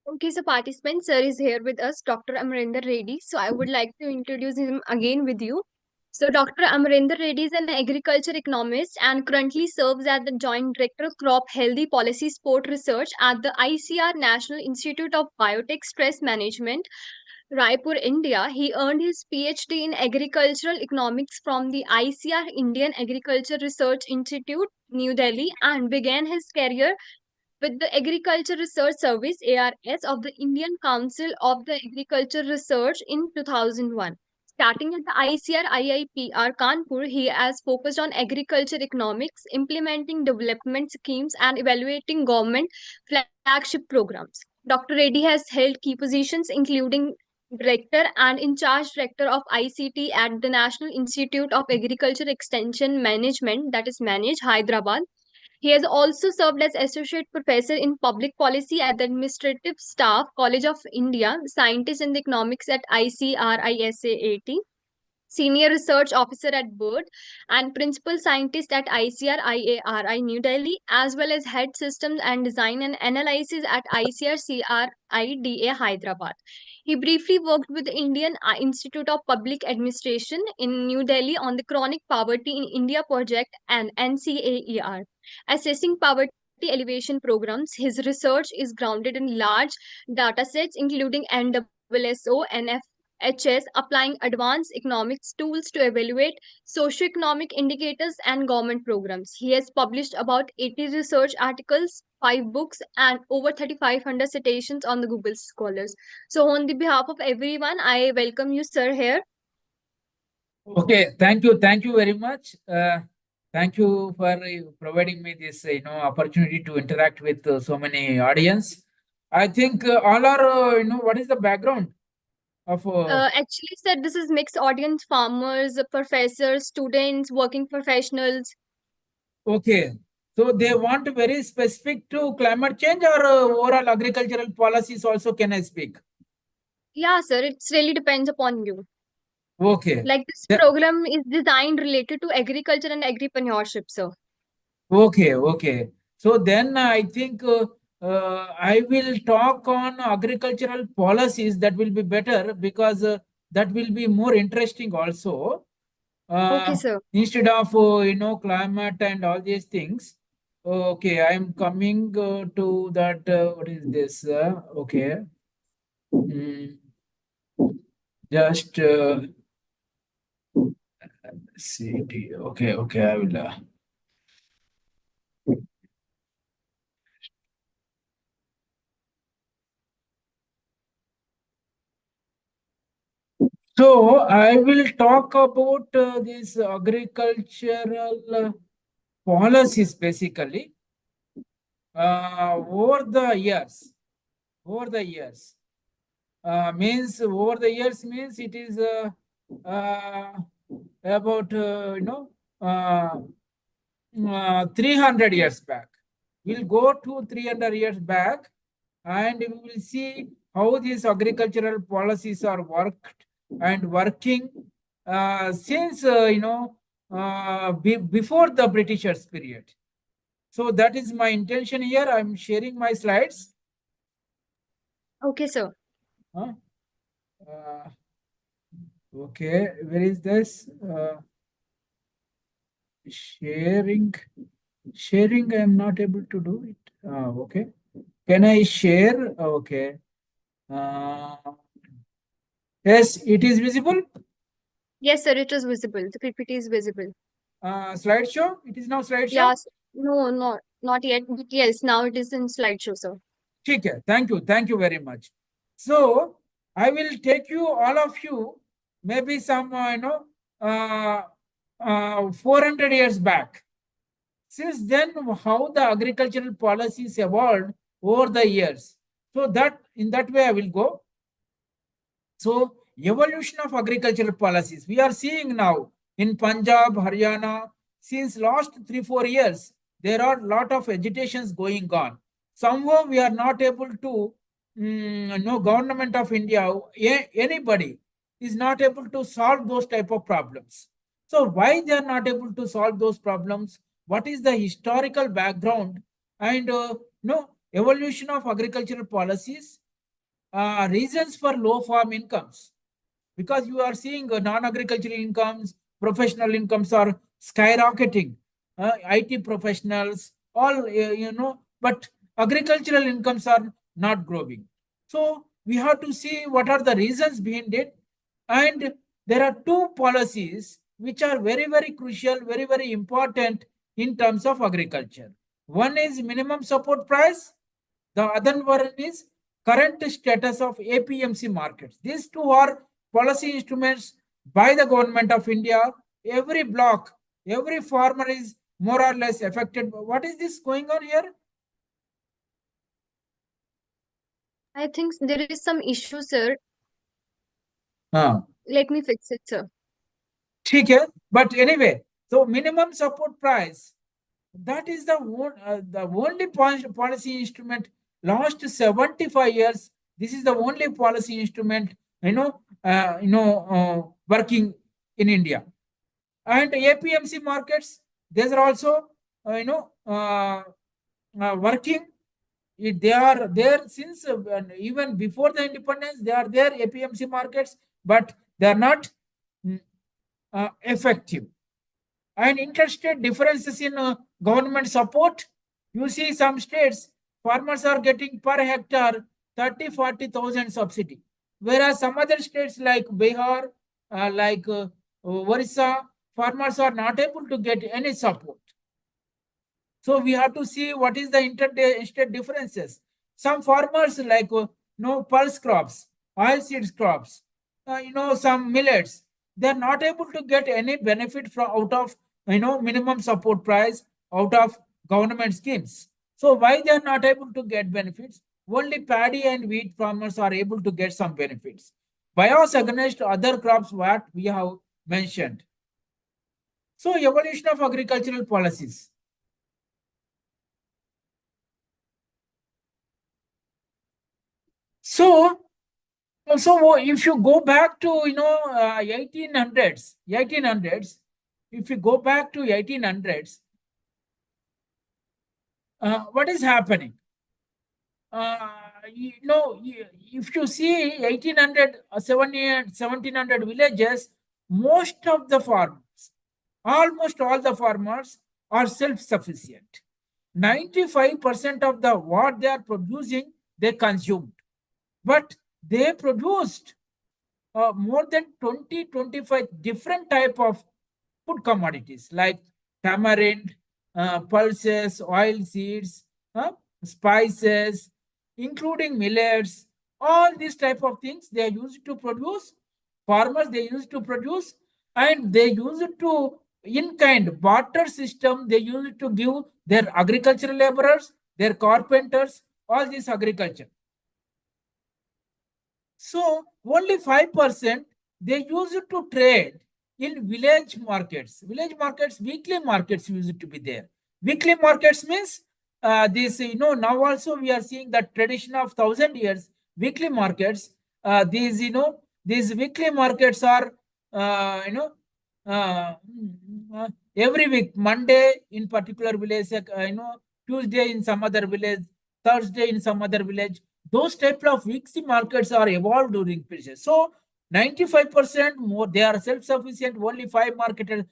Okay, so participant sir is here with us, Dr. Amarinder Reddy. So I would like to introduce him again with you. So Dr. Amarinder Reddy is an agriculture economist and currently serves as the Joint Director of Crop Healthy Policy Sport Research at the ICAR National Institute of Biotech Stress Management, Raipur, India. He earned his PhD in agricultural economics from the ICAR Indian Agriculture Research Institute, New Delhi, and began his career with the Agriculture Research Service ARS of the Indian Council of the Agriculture Research in 2001. Starting at the ICR IIPR Kanpur, he has focused on agriculture economics, implementing development schemes, and evaluating government flagship programs. Dr. Reddy has held key positions, including Director and in charge Director of ICT at the National Institute of Agriculture Extension Management, that is Manage, Hyderabad. He has also served as Associate Professor in Public Policy at the Administrative Staff College of India, Scientist in Economics at ICRISAAT, Senior Research Officer at BIRD, and Principal Scientist at ICRIARI New Delhi, as well as Head Systems and Design and Analysis at ICRCRIDA Hyderabad. He briefly worked with the Indian Institute of Public Administration in New Delhi on the Chronic Poverty in India project and NCAER, assessing poverty elevation programs. His research is grounded in large datasets, including NSSO, NFHS, applying advanced economics tools to evaluate socioeconomic indicators and government programs. He has published about 80 research articles, 5 books, and over 3,500 citations on the Google Scholars. So, on the behalf of everyone, I welcome you, sir, here. Okay, thank you very much. Thank you for providing me this, opportunity to interact with so many audience. I think all are, what is the background of? Actually, sir, this is mixed audience, farmers, professors, students, working professionals. Okay, so they want very specific to climate change or overall agricultural policies also. Can I speak? Yeah, sir, it's really depends upon you. Okay. Like this The- program is designed related to agriculture and agripreneurship, sir. Okay, okay. So then I think I will talk on agricultural policies. That will be better because that will be more interesting also. Okay, sir. Instead of climate and all these things. Okay, I am coming to that. What is this? Okay. Mm, just see. Okay, okay. I will. So I will talk about these agricultural policies basically over the years. Over the years means over the years means it is about 300 years back. We'll go to 300 years back and we will see how these agricultural policies are worked and working since before the Britishers period. So that is my intention here. I'm sharing my slides. Okay, sir. Huh? Okay, where is this? Sharing. Sharing, I am not able to do it. Okay. Can I share? Okay. Yes, it is visible. Yes, sir, it is visible. The PPT is visible. Slideshow. It is now slideshow. Yes. No, not yet. But yes, now it is in slideshow, sir. Okay. Thank you very much. So I will take you, all of you, maybe some 400 years back. Since then, how the agricultural policies evolved over the years. So that in that way I will go. So evolution of agricultural policies we are seeing now in Punjab, Haryana. Since last 3-4 years, there are a lot of agitations going on. Somehow we are not able to, no government of India, anybody is not able to solve those type of problems. So why they are not able to solve those problems? What is the historical background and no evolution of agricultural policies reasons for low farm incomes, because you are seeing non-agricultural incomes, professional incomes are skyrocketing. IT professionals, all but agricultural incomes are not growing. So we have to see what are the reasons behind it. And there are two policies which are very, very crucial, very, very important in terms of agriculture. One is minimum support price. The other one is current status of APMC markets. These two are policy instruments by the government of India. Every block, every farmer is more or less affected. What is this going on here? I think there is some issue, sir. हाँ, Let me fix it, sir. ठीक है. But anyway, so minimum support price, that is the only policy instrument last 75 years. This is the only policy instrument working in India. And APMC markets, these are also working. They are there since even before the independence. They are there, APMC markets, but they are not effective. And interstate differences in government support. You see some states, farmers are getting per hectare 30,000-40,000 subsidy, whereas some other states like Bihar, like Orissa, farmers are not able to get any support. So we have to see what is the interstate differences. Some farmers like pulse crops, oil seeds crops, some millets, they are not able to get any benefit from out of minimum support price, out of government schemes. So why they are not able to get benefits? Only paddy and wheat farmers are able to get some benefits. Bias against other crops, what we have mentioned. So evolution of agricultural policies. So if you go back to 1800s, if you go back to 1800s, what is happening? If you see 1800, 1700 villages, most of the farmers, almost all the farmers are self-sufficient. 95% of the what they are producing, they consumed. But they produced more than 20-25 different type of food commodities like tamarind, pulses, oil seeds, spices, including millets. All these type of things they are used to produce. Farmers they used to produce, and they used to in kind barter system. They used to give their agricultural laborers, their carpenters, all this agriculture. So only 5% they used to trade in village markets. Village markets, weekly markets used to be there. Weekly markets means this, now also we are seeing the tradition of 1,000 years. Weekly markets, these weekly markets are, uh, every week, Monday in particular village, Tuesday in some other village, Thursday in some other village. Those type of weekly markets are evolved during periods. So 95% more they are self-sufficient. Only 5%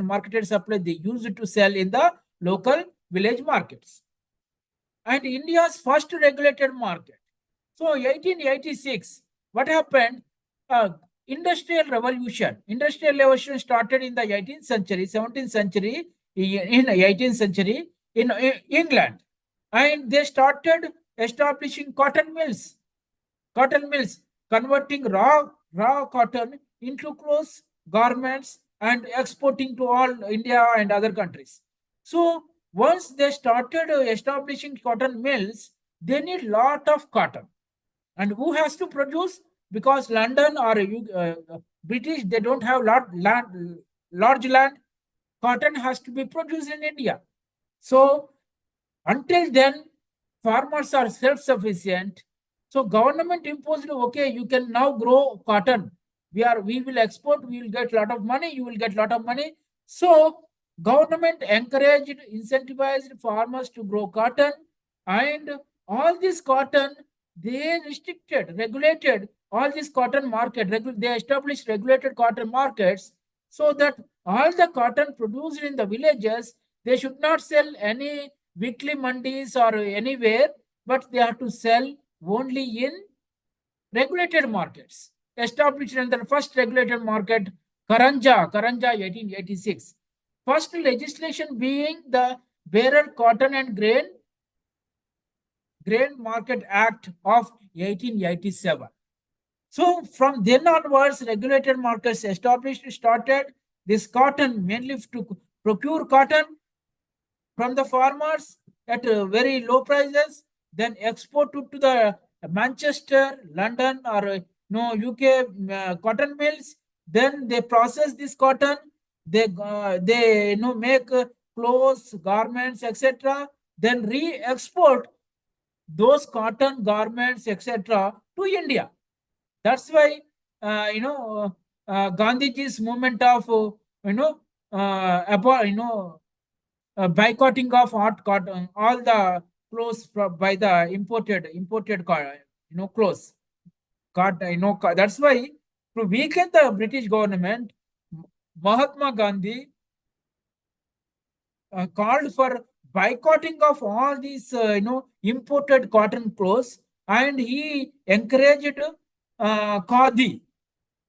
marketed supply they use it to sell in the local village markets. And India's first regulated market. So 1886, what happened? Industrial Revolution. Industrial Revolution started in the 18th century, 17th century, in 18th century in England, and they started establishing cotton mills, converting raw cotton into clothes, garments, and exporting to all India and other countries. So once they started establishing cotton mills, they need lot of cotton. And who has to produce? Because London or British, they don't have large land. Cotton has to be produced in India. So until then, farmers are self-sufficient. So government imposed, okay, you can now grow cotton. We will export, we will get a lot of money, you will get a lot of money. So government encouraged, incentivized farmers to grow cotton, and all this cotton they restricted, regulated all this cotton market. They established regulated cotton markets so that all the cotton produced in the villages, they should not sell any weekly mandis or anywhere, but they have to sell only in regulated markets. Established in the first regulated market, Karanja 1886. First legislation being the Bearer Cotton and Grain Market Act of 1887. So from then onwards, regulated markets established started. This cotton mainly to procure cotton from the farmers at very low prices, then export it to the Manchester, London, or no UK cotton mills. Then they process this cotton. They make clothes, garments, etc. Then re-export those cotton garments, etc., to India. That's why Gandhiji's movement of boycotting of hot cotton, all the clothes by the imported clothes. That's why to weaken the British government, Mahatma Gandhi called for boycotting of all these imported cotton clothes, and he encouraged khadi,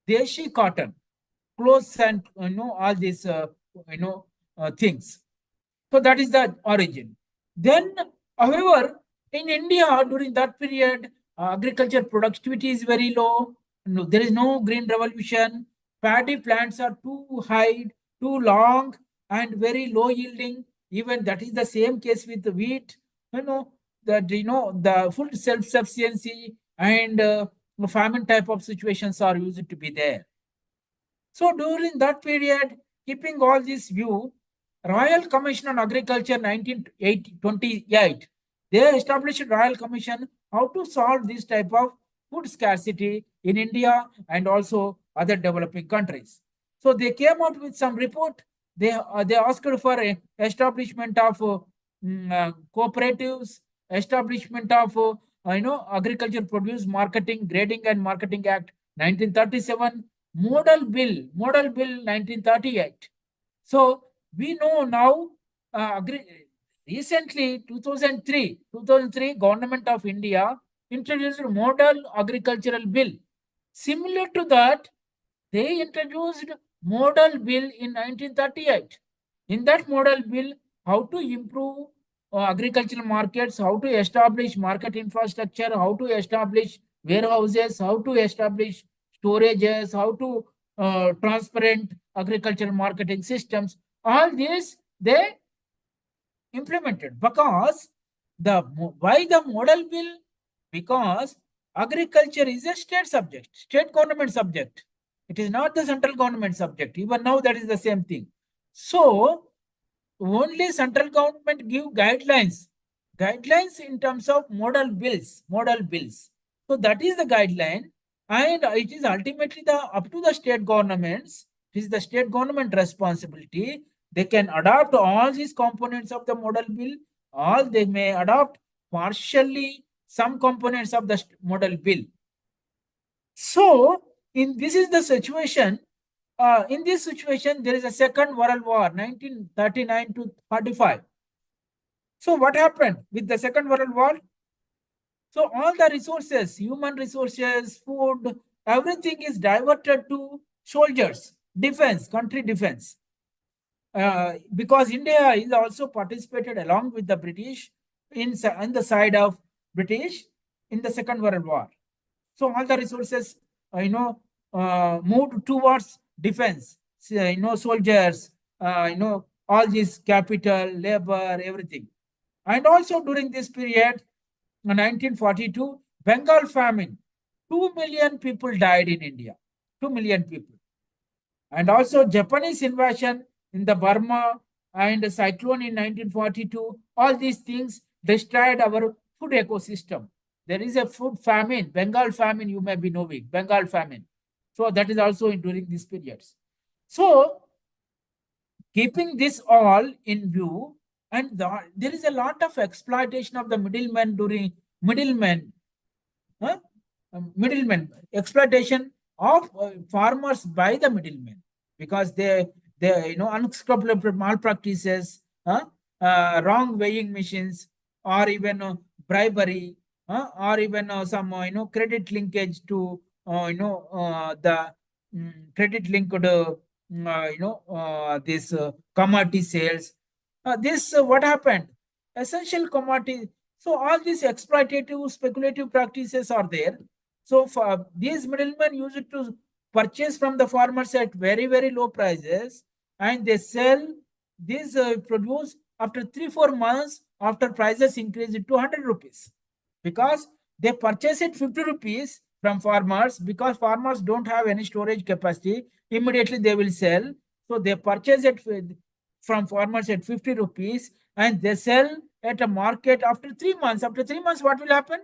deshi cotton clothes, and all these things. So that is the origin. Then, however, in India during that period, agriculture productivity is very low. No, there is no green revolution. Paddy plants are too high, too long, and very low yielding. Even that is the same case with the wheat. The full self-sufficiency and famine type of situations are used to be there. So during that period, keeping all this view, Royal Commission on Agriculture 1928, they established Royal Commission how to solve this type of food scarcity in India and also other developing countries. So they came out with some report. They asked for a establishment of cooperatives, establishment of Agriculture Produce Marketing, Grading and Marketing Act 1937, Model Bill 1938. So we know now, recently 2003 Government of India introduced Model Agricultural Bill. Similar to that, they introduced Model Bill in 1938. In that Model Bill, how to improve agricultural markets, how to establish market infrastructure, how to establish warehouses, how to establish storages, how to transparent agricultural marketing systems. All this they implemented because why the model bill? Because agriculture is a state subject, state government subject. It is not the central government subject. Even now, that is the same thing. So only central government give guidelines in terms of model bills. So that is the guideline, and it is ultimately up to the state governments. It is the state government responsibility. They can adopt all these components of the model bill, or they may adopt partially some components of the model bill. So this is the situation. In this situation, there is a Second World War, 1939 to 45. So what happened with the Second World War? So all the resources, human resources, food, everything is diverted to soldiers, defense, country defense. Because India is also participated along with the British on the side of British in the Second World War. So all the resources, moved towards defense. Soldiers, all this capital, labor, everything. And also during this period, 1942, Bengal famine, 2 million people died in India. 2 million people. And also Japanese invasion in the Burma and cyclone in 1942, all these things destroyed our food ecosystem. There is a food famine, Bengal famine, you may be knowing, Bengal famine. So that is also during these periods. So keeping this all in view, and there is a lot of exploitation of the middlemen middlemen, exploitation of farmers by the middlemen, because they unscrupulous malpractices, wrong weighing machines, or even bribery, or even some credit linkage to the credit linked this commodity sales. This what happened? Essential commodity. So all these exploitative, speculative practices are there. So for these middlemen used to purchase from the farmers at very very low prices, and they sell this produce after 3 4 months after prices increase to 100 rupees, because they purchase it 50 rupees from farmers, because farmers don't have any storage capacity. Immediately they will sell. So they purchase it from farmers at 50 rupees, and they sell at a market after 3 months. After 3 months, what will happen?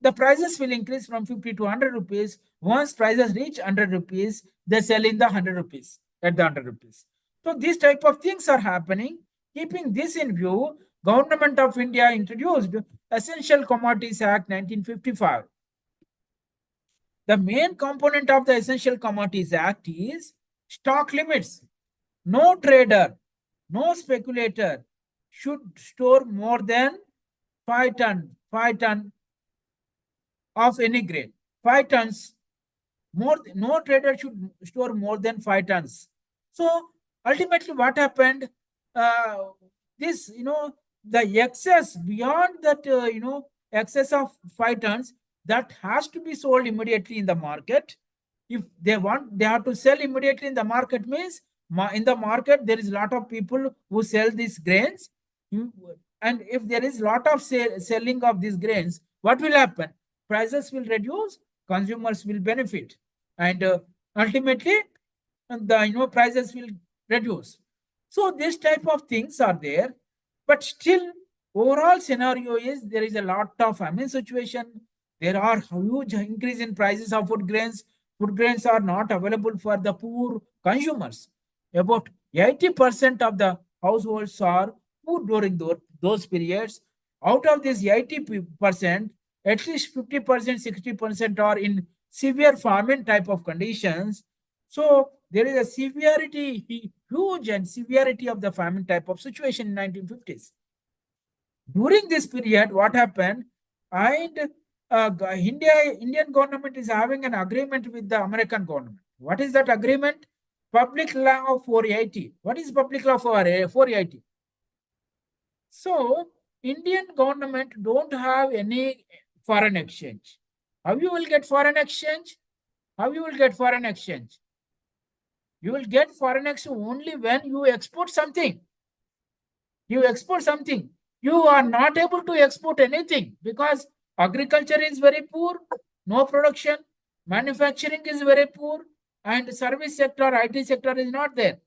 The prices will increase from 50 to 100 rupees. Once prices reach 100 rupees, they sell in the 100 rupees at the 100 rupees. So these type of things are happening. Keeping this in view, Government of India introduced Essential Commodities Act 1955. The main component of the Essential Commodities Act is stock limits. No trader, no speculator should store more than 5 ton of any grade. 5 tons, no trader should store more than 5 tons. So ultimately what happened? Uh, this, the excess beyond that, excess of 5 tons, that has to be sold immediately in the market. If they want, they have to sell immediately in the market, means in the market there is a lot of people who sell these grains. And if there is a lot of selling of these grains, what will happen? Prices will reduce, consumers will benefit, and ultimately the prices will reduce. So this type of things are there, but still overall scenario is there is a lot of famine situation. There are huge increase in prices of food grains. Food grains are not available for the poor consumers. About 80% of the households are poor during those periods. Out of this 80%, at least 50%, 60% are in severe famine type of conditions. So there is a severity, huge and severity of the famine type of situation in 1950s. During this period, what happened? And Indian government is having an agreement with the American government. What is that agreement? Public Law 480. What is Public Law 480? So Indian government don't have any foreign exchange. How you will get foreign exchange? How you will get foreign exchange? You will get foreign exchange only when you export something. You export something. You are not able to export anything because agriculture is very poor, no production, manufacturing is very poor, and service sector, IT sector is not there.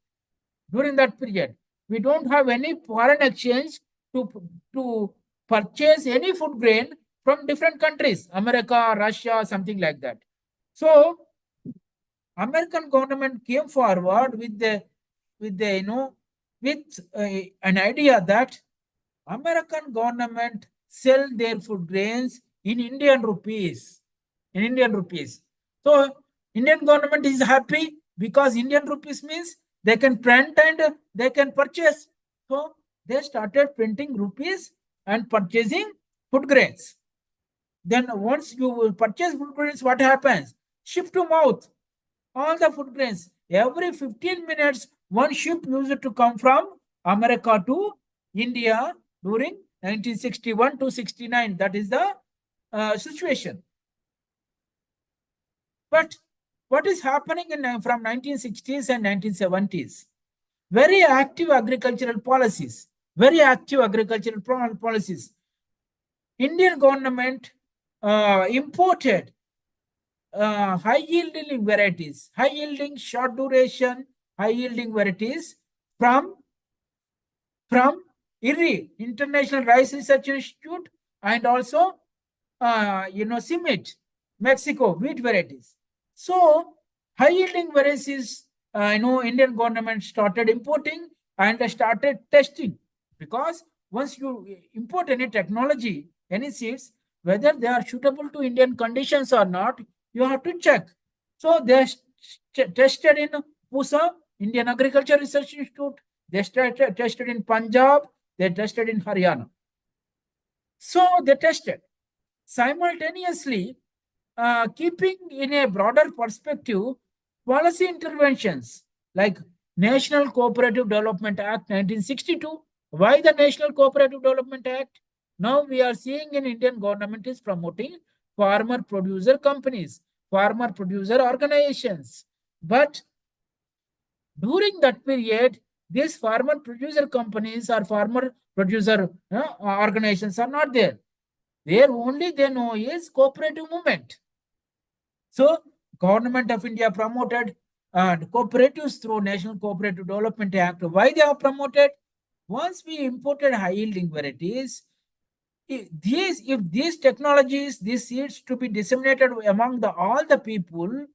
During that period, we don't have any foreign exchange to purchase any food grain from different countries, America, Russia, something like that. So American government came forward with an idea that American government sell their food grains in Indian rupees. In Indian rupees. So Indian government is happy because Indian rupees means they can print and they can purchase. So they started printing rupees and purchasing food grains. Then once you purchase food grains, what happens? Ship to mouth. All the food grains. Every 15 minutes, one ship used to come from America to India during 1961 to 69. That is the situation. But what is happening from 1960s and 1970s? Very active agricultural policies. Very active agricultural policies. Indian government imported high yielding varieties, high yielding short duration, high yielding varieties from IRRI, International Rice Research Institute, and also CIMIT, Mexico, wheat varieties. So high yielding varieties, Indian government started importing and started testing, because once you import any technology, any seeds, whether they are suitable to Indian conditions or not, you have to check. So they tested in Pusa, Indian Agriculture Research Institute. They tested in Punjab. They tested in Haryana. So they tested. Simultaneously, keeping in a broader perspective, policy interventions like National Cooperative Development Act 1962. Why the National Cooperative Development Act? Now we are seeing in Indian government is promoting farmer producer companies, farmer producer organizations. But during that period, these farmer producer companies or farmer producer organizations are not there. There only they know is cooperative movement. So Government of India promoted cooperatives through National Cooperative Development Act. Why they are promoted? Once we imported high yielding varieties, if these technologies, these seeds to be disseminated among all the people,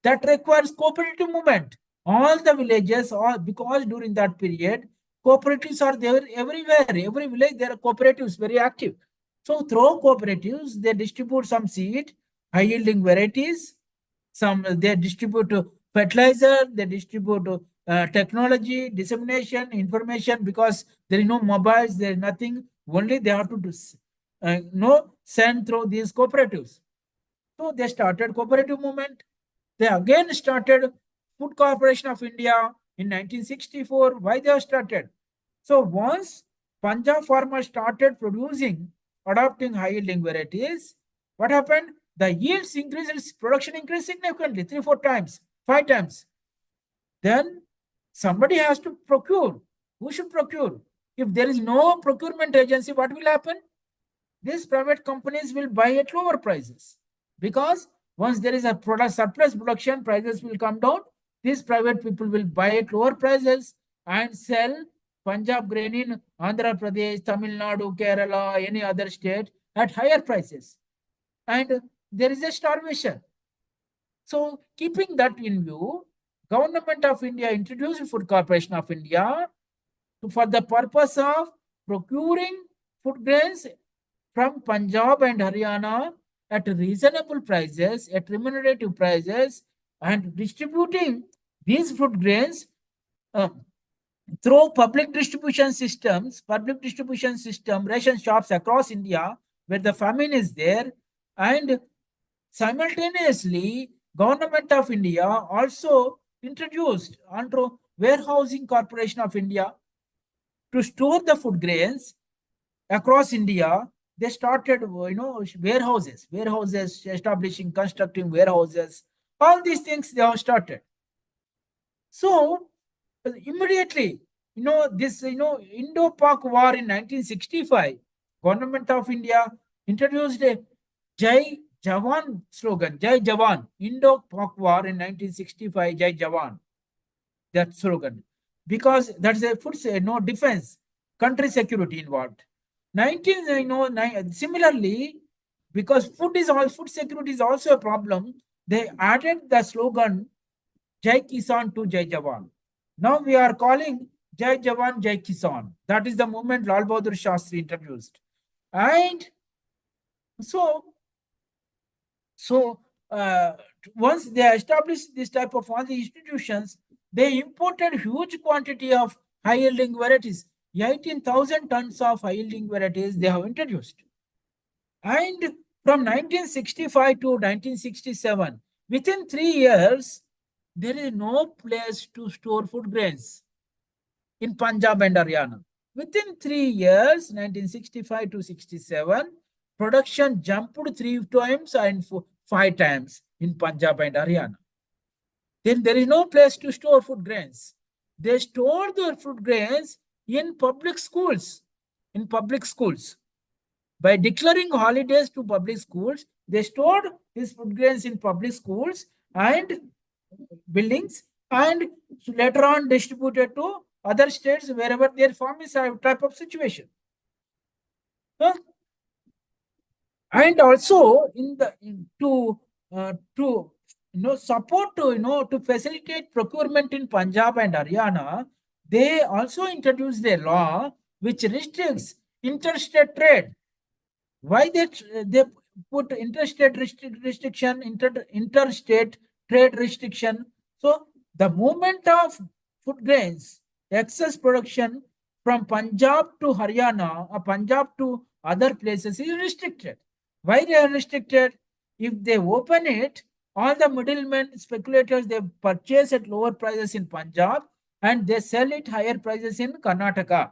that requires cooperative movement. All the villages, because during that period, cooperatives are there everywhere. Every village there are cooperatives very active. So through cooperatives, they distribute some seed, high yielding varieties. Some they distribute fertilizer, they distribute technology, dissemination, information, because there is no mobiles, there is nothing. Only they have to do, send through these cooperatives. So they started cooperative movement. They again started Food Corporation of India in 1964. Why they have started? So once Punjab farmers started producing, adopting high yielding varieties, what happened? The yields increased, production increased significantly, 3, 4 times, 5 times. Then somebody has to procure. Who should procure? If there is no procurement agency, what will happen? These private companies will buy at lower prices, because once there is a surplus production, prices will come down. These private people will buy at lower prices and sell Punjab grain in Andhra Pradesh, Tamil Nadu, Kerala, any other state at higher prices. And there is a starvation. So keeping that in view, Government of India introduced Food Corporation of India for the purpose of procuring food grains from Punjab and Haryana at reasonable prices, at remunerative prices, and distributing these food grains through public distribution system, ration shops across India, where the famine is there. And simultaneously, Government of India also introduced under Warehousing Corporation of India to store the food grains across India. They started, warehouses, establishing, constructing warehouses. All these things they have started. So immediately, this, Indo-Pak War in 1965, Government of India introduced a Jai Jawan slogan, Jai Jawan, Indo-Pak War in 1965, Jai Jawan, that slogan, because that's a food, defense, country security involved. Similarly, because food security is also a problem, they added the slogan Jai Kisan to Jai Jawan. Now we are calling Jai Jawan, Jai Kisan. That is the movement Lal Bahadur Shastri introduced. And so once they established this type of all the institutions, they imported huge quantity of high yielding varieties. 18,000 tons of high yielding varieties they have introduced. And from 1965 to 1967, within 3 years, there is no place to store food grains in Punjab and Haryana. Within 3 years, 1965 to 67, production jumped 3 times and 5 times in Punjab and Haryana. Then there is no place to store food grains. They store their food grains in public schools. By declaring holidays to public schools, they stored these food grains in public schools and buildings, and later on distributed to other states wherever their farm is a type of situation. And also to support to facilitate procurement in Punjab and Haryana, they also introduced a law which restricts interstate trade. Why put interstate restriction, interstate trade restriction. So the movement of food grains, excess production from Punjab to Haryana or Punjab to other places is restricted. Why they are restricted? If they open it, all the middlemen, speculators, they purchase at lower prices in Punjab and they sell it higher prices in Karnataka.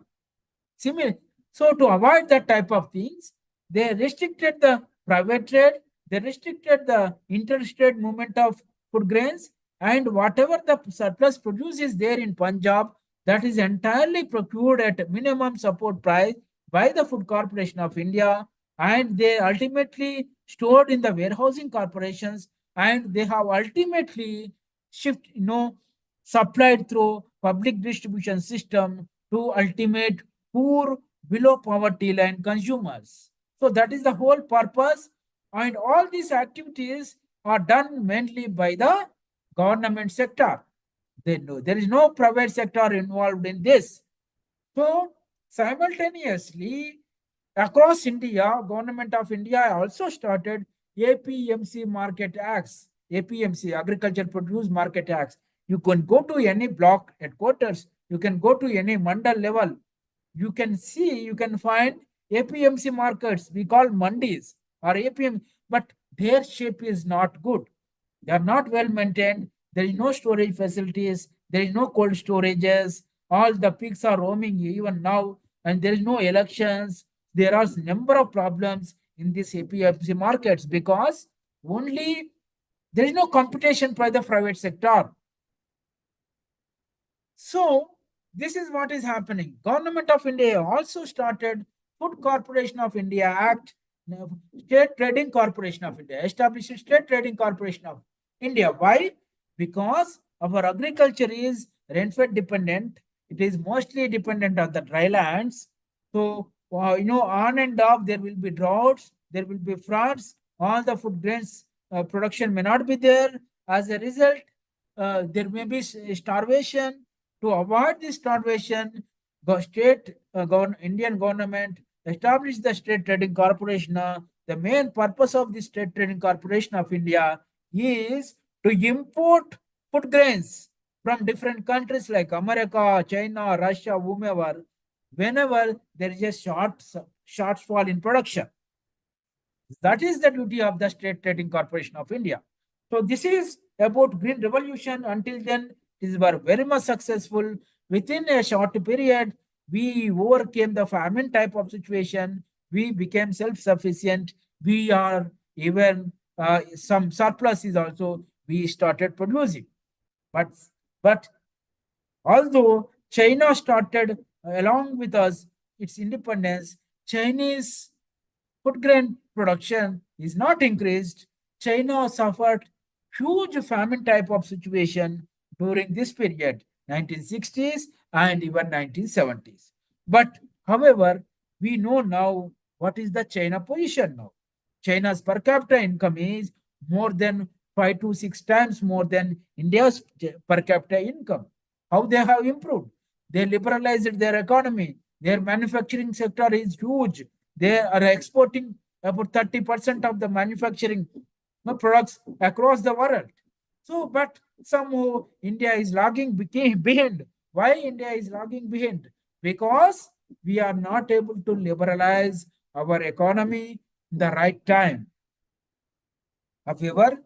Similar. So to avoid that type of things, they restricted the private trade, they restricted the interstate movement of food grains, and whatever the surplus produce is there in Punjab, that is entirely procured at minimum support price by the Food Corporation of India, and they ultimately stored in the warehousing corporations, and they have ultimately shift, supplied through public distribution system to ultimate poor below poverty line consumers. So that is the whole purpose. And all these activities are done mainly by the government sector. There is no private sector involved in this. So simultaneously, across India, Government of India also started APMC Market Acts, APMC, Agriculture Produce Market Acts. You can go to any block headquarters, you can go to any mandal level, you can see, you can find APMC markets, we call mandis or APM, but their shape is not good. They are not well maintained. There is no storage facilities. There is no cold storages. All the pigs are roaming even now, and there is no elections. There are number of problems in these APMC markets because only there is no competition by the private sector. So this is what is happening. Government of India also started Food Corporation of India Act, State Trading Corporation of India, established State Trading Corporation of India. Why? Because our agriculture is rainfed dependent. It is mostly dependent on the dry lands. So, on and off, there will be droughts, there will be floods, all the food grains production may not be there. As a result, there may be starvation. To avoid this starvation, Indian government established the State Trading Corporation. The main purpose of the State Trading Corporation of India is to import food grains from different countries like America, China, Russia, whomever, whenever there is a shortfall in production. That is the duty of the State Trading Corporation of India. So this is about Green Revolution. Until then, these were very much successful. Within a short period, we overcame the famine type of situation. We became self-sufficient. We are even some surplus is also we started producing. But although China started along with us its independence, Chinese food grain production is not increased. China suffered huge famine type of situation during this period, 1960s and even 1970s. But however, we know now what is the China position now. China's per capita income is more than 5 to 6 times more than India's per capita income. How they have improved? They liberalized their economy. Their manufacturing sector is huge. They are exporting about 30% of the manufacturing products across the world. So, but somehow India is lagging behind. Why India is lagging behind? Because we are not able to liberalize our economy in the right time. However,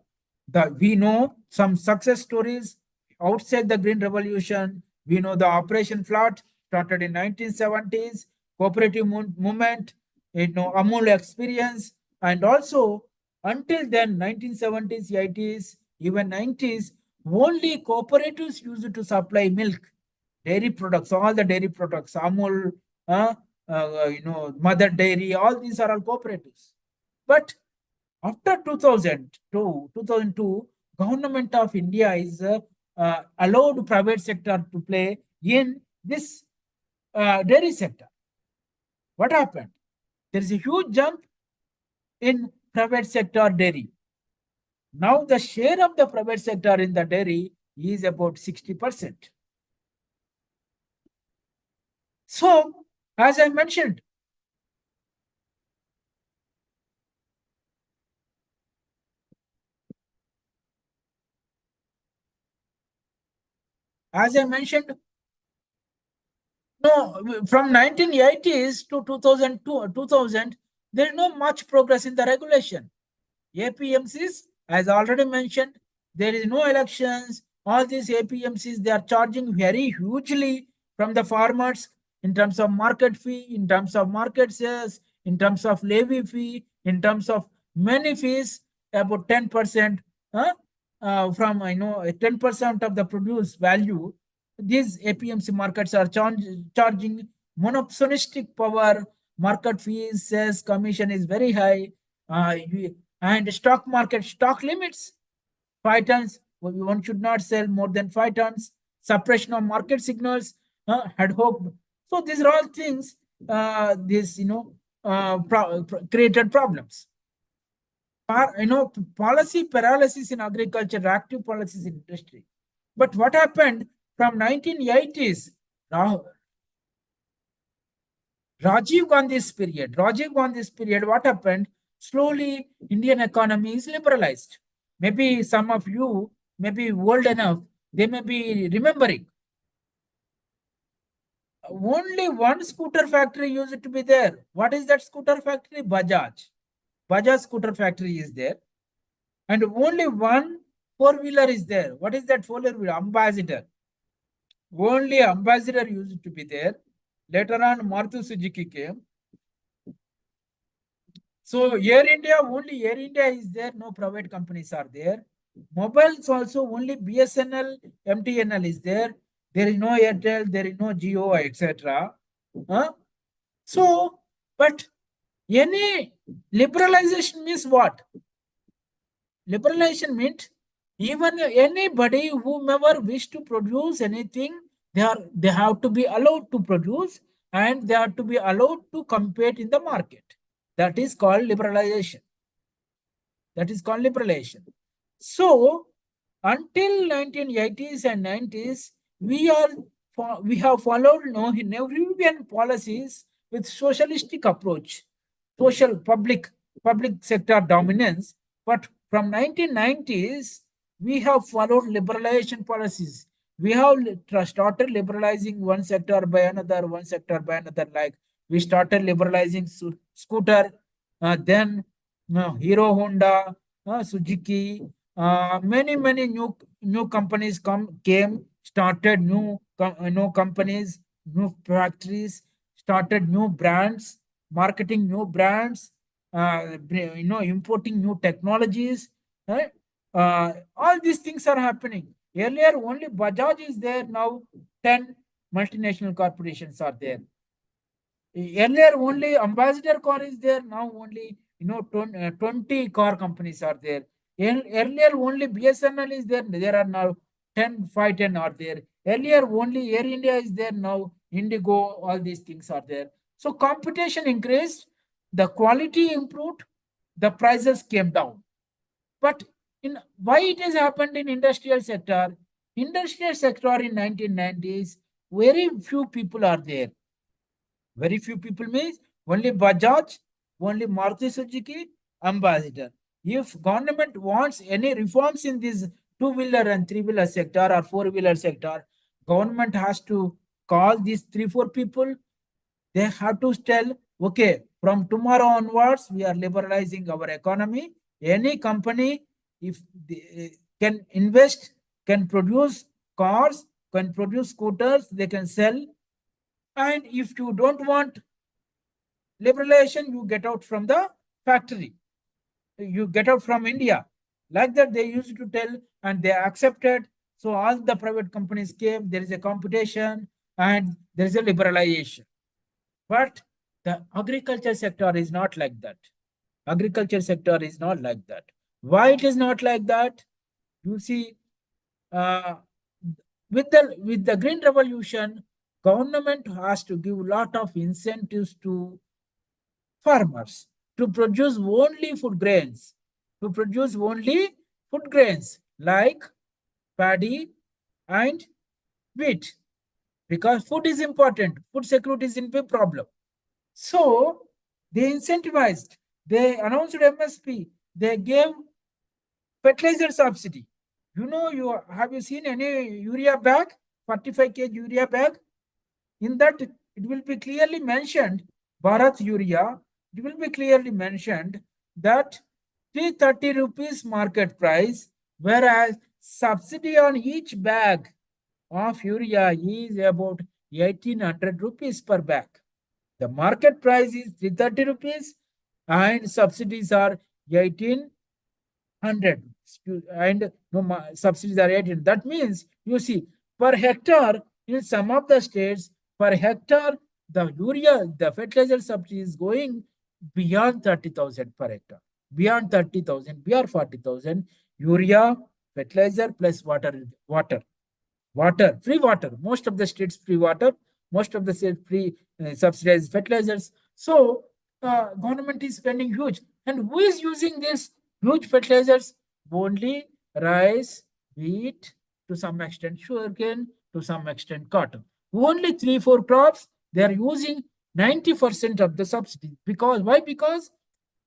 we know some success stories outside the Green Revolution. We know the Operation Flood started in 1970s, cooperative movement, Amul experience, and also until then, 1970s, 80s, even 90s, only cooperatives used to supply milk, dairy products, all the dairy products, Amul, Mother Dairy, all these are all cooperatives. But after 2002, Government of India is allowed private sector to play in this dairy sector. What happened? There is a huge jump in private sector dairy. Now the share of the private sector in the dairy is about 60%. So, as I mentioned, As I mentioned, no, from 1980s to 2000, there is no much progress in the regulation. APMCs, as already mentioned, there is no elections. All these APMCs, they are charging very hugely from the farmers in terms of market fee, in terms of market sales, in terms of levy fee, in terms of many fees, about 10%. From 10% of the produce value, these APMC markets are charging monopolistic power. Market fees, sales commission is very high. And stock market stock limits 5 tons. One should not sell more than 5 tons. Suppression of market signals, ad hoc. So these are all things. This created problems. Policy paralysis in agriculture, active policies in industry. But what happened from 1980s? Now, Rajiv Gandhi's period, what happened? Slowly, Indian economy is liberalized. Maybe some of you may be old enough, they may be remembering. Only one scooter factory used to be there. What is that scooter factory? Bajaj. Bajaj scooter factory is there. And only one four-wheeler is there. What is that four-wheeler? Ambassador. Only Ambassador used to be there. Later on, Maruti Suzuki came. So Air India, only Air India is there, no private companies are there. Mobiles also only BSNL, MTNL is there. There is no Airtel, there is no Geo, etc. So, but any liberalization means what? Liberalization means even anybody whomever wish to produce anything, they have to be allowed to produce and they have to be allowed to compete in the market. That is called liberalization. That is called liberalization. So until 1980s and 90s, we have followed Nehruvian policies with socialistic approach, social public sector dominance. But from 1990s, we have followed liberalization policies. We have started liberalizing one sector by another, one sector by another. Like we started liberalizing scooter, then Hero Honda, Suzuki, many new companies came, started new companies, new factories, started new brands, marketing new brands, importing new technologies. Right? All these things are happening. Earlier, only Bajaj is there. Now, 10 multinational corporations are there. Earlier, only Ambassador car is there. Now, only 20 car companies are there. Earlier, only BSNL is there. There are now 10, 5, 10 are there. Earlier, only Air India is there. Now, Indigo, all these things are there. So, competition increased, the quality improved, the prices came down. But why it has happened in industrial sector? Industrial sector in 1990s, very few people are there. Very few people means only Bajaj, only Maruti Suzuki, Ambassador. If government wants any reforms in this two-wheeler and three-wheeler sector or four-wheeler sector, government has to call these 3-4 people. They have to tell, okay, from tomorrow onwards, we are liberalizing our economy. Any company, if they can invest, can produce cars, can produce scooters, they can sell. And if you don't want liberalization, you get out from the factory. You get out from India. Like that, they used to tell and they accepted. So all the private companies came, there is a competition and there is a liberalization. But the agriculture sector is not like that. Agriculture sector is not like that. Why it is not like that? You see, with the green revolution, government has to give a lot of incentives to farmers to produce only food grains, like paddy and wheat, because food is important. Food security is a big problem. So they incentivized, they announced MSP, they gave fertilizer subsidy. Have you seen any urea bag? 45 kg urea bag. In that, it will be clearly mentioned, Bharat Urea, it will be clearly mentioned that 330 rupees market price, whereas subsidy on each bag of urea is about 1800 rupees per bag. The market price is 330 rupees and subsidies are 1800 and no subsidies are 18. That means you see per hectare in some of the states per hectare the urea the fertilizer subsidy is going beyond 30,000 per hectare, beyond 30,000, beyond 40,000 urea fertilizer plus water, free water. Most of the states free water, most of the states free subsidized fertilizers. So government is spending huge. And who is using this huge fertilizers? Only rice, wheat, to some extent sugarcane, to some extent cotton. Only 3, 4 crops, they are using 90% of the subsidy. Because why? Because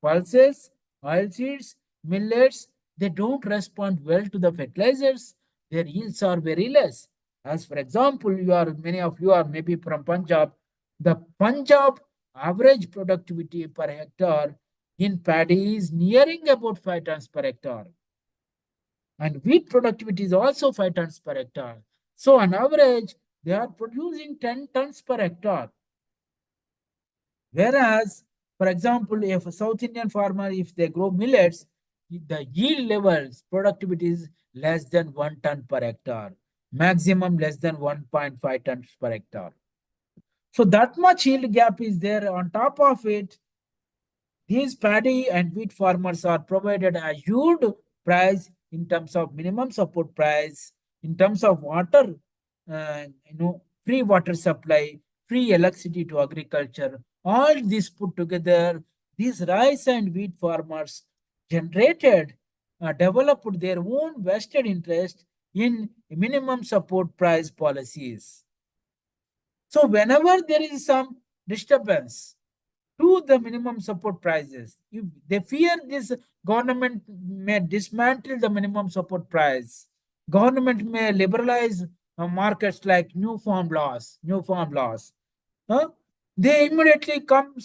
pulses, oilseeds, millets, they don't respond well to the fertilizers. Their yields are very less. As for example, many of you are maybe from Punjab. The Punjab average productivity per hectare in paddy is nearing about 5 tons per hectare. And wheat productivity is also 5 tons per hectare. So on average, they are producing 10 tons per hectare. Whereas, for example, if a South Indian farmer, if they grow millets, the yield levels, productivity is less than 1 ton per hectare, maximum less than 1.5 tons per hectare. So that much yield gap is there. On top of it, these paddy and wheat farmers are provided a huge price in terms of minimum support price, in terms of water, free water supply, free electricity to agriculture. All this put together, these rice and wheat farmers developed their own vested interest in minimum support price policies. So whenever there is some disturbance to the minimum support prices, if they fear this government may dismantle the minimum support price, government may liberalize markets like new farm laws. Huh? They immediately come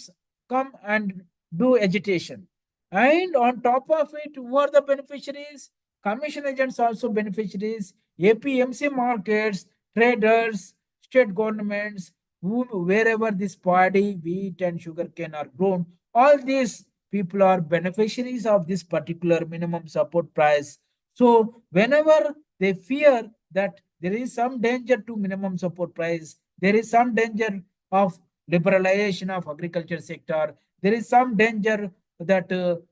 and do agitation. And on top of it, who are the beneficiaries? Commission agents also beneficiaries, APMC markets, traders, state governments, wherever this paddy, wheat, and sugarcane are grown, all these people are beneficiaries of this particular minimum support price. So whenever they fear that there is some danger to minimum support price, there is some danger of liberalization of agriculture sector, there is some danger that the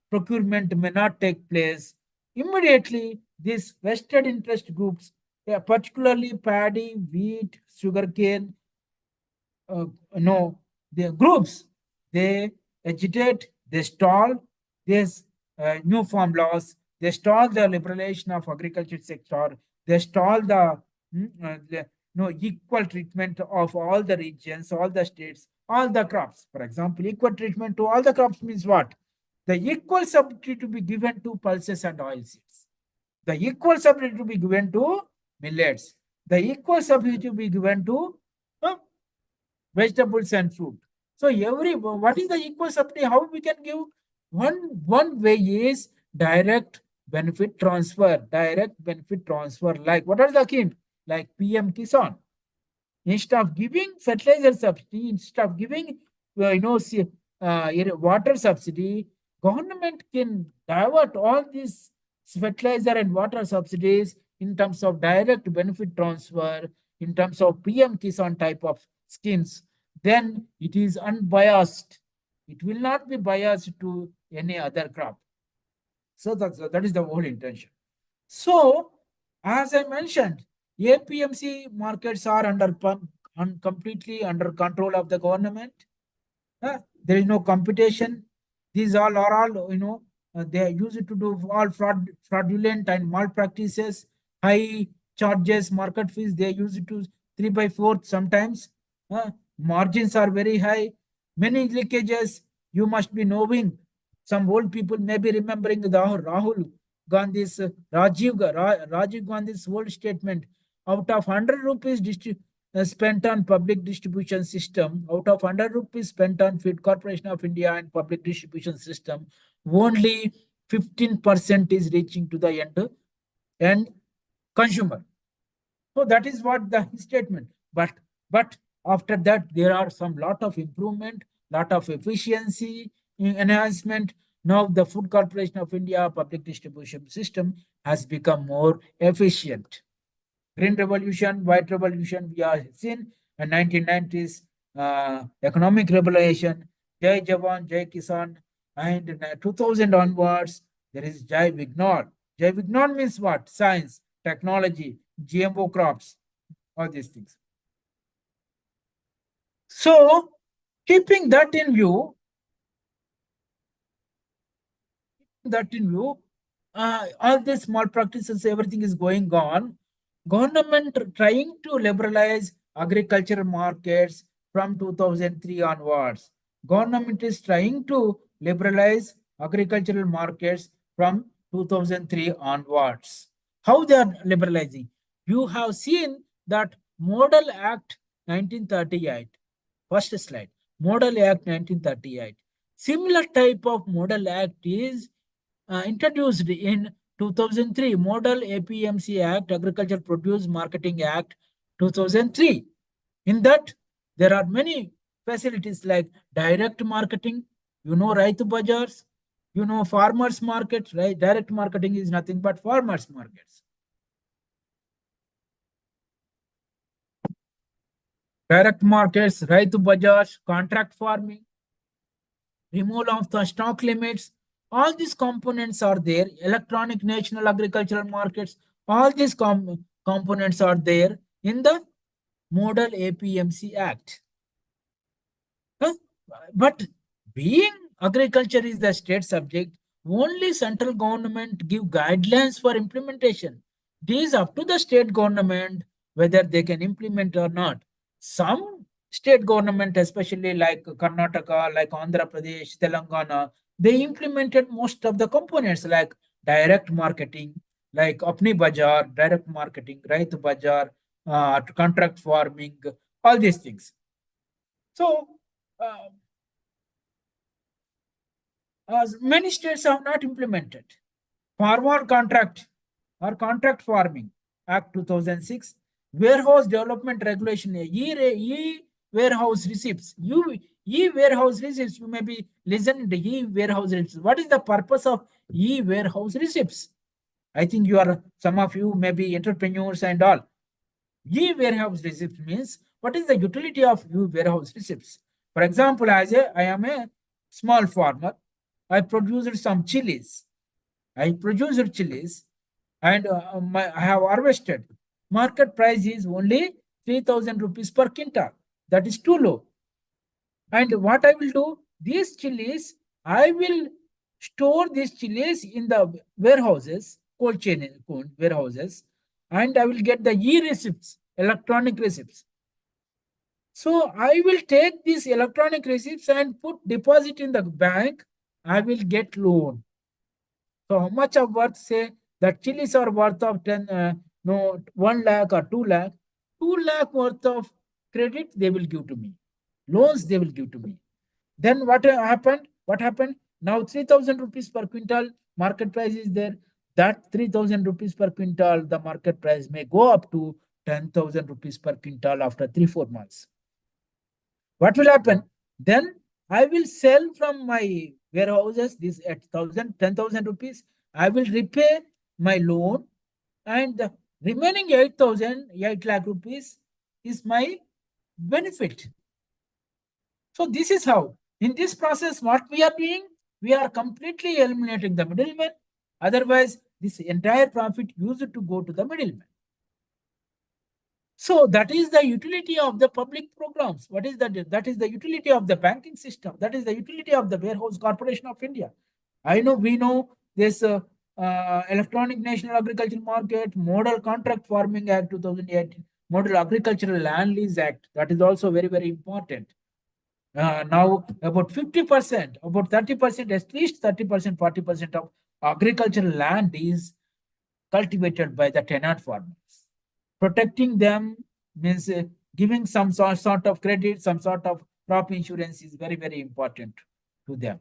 procurement may not take place. Immediately, these vested interest groups, particularly paddy, wheat, sugarcane, uh, no, the groups, they agitate, they stall these new farm laws, they stall the liberalization of agriculture sector, they stall the equal treatment of all the regions, all the states, all the crops. For example, equal treatment to all the crops means what? The equal subsidy to be given to pulses and oilseeds. The equal subsidy to be given to millets. The equal subsidy to be given to uh, vegetables and fruit. So what is the equal subsidy? How we can give? One way is direct benefit transfer. Direct benefit transfer. Like what are the scheme? Like PM Kisan. Instead of giving fertilizer subsidy, instead of giving water subsidy, government can divert all these fertilizer and water subsidies in terms of direct benefit transfer, in terms of PM Kisan type of schemes. Then it is unbiased. It will not be biased to any other crop. So that is the whole intention. So, as I mentioned, APMC markets are completely under control of the government. There is no competition. These all are all, they are used to do all fraudulent and malpractices, high charges, market fees. They are used to 3/4 sometimes. Margins are very high. Many leakages. You must be knowing. Some old people may be remembering the Rahul Gandhi's Rajiv Gandhi's old statement. out of 100 rupees spent on public distribution system, out of 100 rupees spent on Feed Corporation of India and public distribution system, only 15% is reaching to the end consumer. So that is what the statement. But after that, there are some lot of improvement, lot of efficiency enhancement. Now the Food Corporation of India public distribution system has become more efficient. Green Revolution, White Revolution, we are seen, and 1990s economic revolution, Jai Jawan, Jai Kisan, and in 2000 onwards, there is Jai Vignan. Jai Vignan means what? Science, technology, GMO crops, all these things. So, keeping that in view, all these small practices, everything is going on. Government trying to liberalize agricultural markets from 2003 onwards. Government is trying to liberalize agricultural markets from 2003 onwards. How they are liberalizing? You have seen that Model Act 1938. First slide. Model Act 1938. Similar type of Model Act is introduced in 2003, Model APMC Act, Agriculture Produce Marketing Act 2003. In that, there are many facilities like direct marketing, Raitu Bazars, farmers market, right? Direct marketing is nothing but farmers markets. Direct markets, Raitu Bazars, contract farming, removal of the stock limits, all these components are there. Electronic national agricultural markets, all these components are there in the Model APMC Act. Huh? But being agriculture is the state subject, only central government give guidelines for implementation. It is up to the state government whether they can implement or not. Some state government, especially like Karnataka, like Andhra Pradesh, Telangana, they implemented most of the components like direct marketing, like Apni Bazaar, direct marketing, Raitu Bazaar, contract farming, all these things. So, many states have not implemented. Forward contract or contract farming Act 2006, warehouse development regulation, e-warehouse receipts. E-warehouse receipts, you may be listening to e-warehouse receipts. What is the purpose of e-warehouse receipts? I think some of you may be entrepreneurs and all. E-warehouse receipts means what is the utility of e-warehouse receipts? For example, I am a small farmer. I produced some chilies. And I have harvested. Market price is only 3,000 rupees per quintal. That is too low. And what I will do, these chilies, I will store these chilies in the warehouses, cold chain warehouses, and I will get the e-receipts, electronic receipts. So I will take these electronic receipts and put deposit in the bank. I will get loan. So how much of worth, say that chilies are worth of 1 lakh or 2 lakh, 2 lakh worth of credit they will give to me. Loans they will give to me. Then what happened? What happened? Now 3,000 rupees per quintal market price is there. That 3,000 rupees per quintal, the market price may go up to 10,000 rupees per quintal after 3-4 months. What will happen? Then I will sell from my warehouses this at 10,000 rupees. I will repay my loan, and the remaining 8 lakh rupees is my benefit. So this is how. In this process, what we are doing, we are completely eliminating the middleman. Otherwise, this entire profit used to go to the middleman. So that is the utility of the public programs. What is that? That is the utility of the banking system. That is the utility of the Warehouse Corporation of India. We know this Electronic National Agricultural Market, Model Contract Farming Act 2018, Model Agricultural Land Lease Act. That is also very, very important. Now about 50%, about 30%, at least 30%, 40% of agricultural land is cultivated by the tenant farmers. protecting them means giving some sort of credit, some sort of crop insurance is very, very important to them.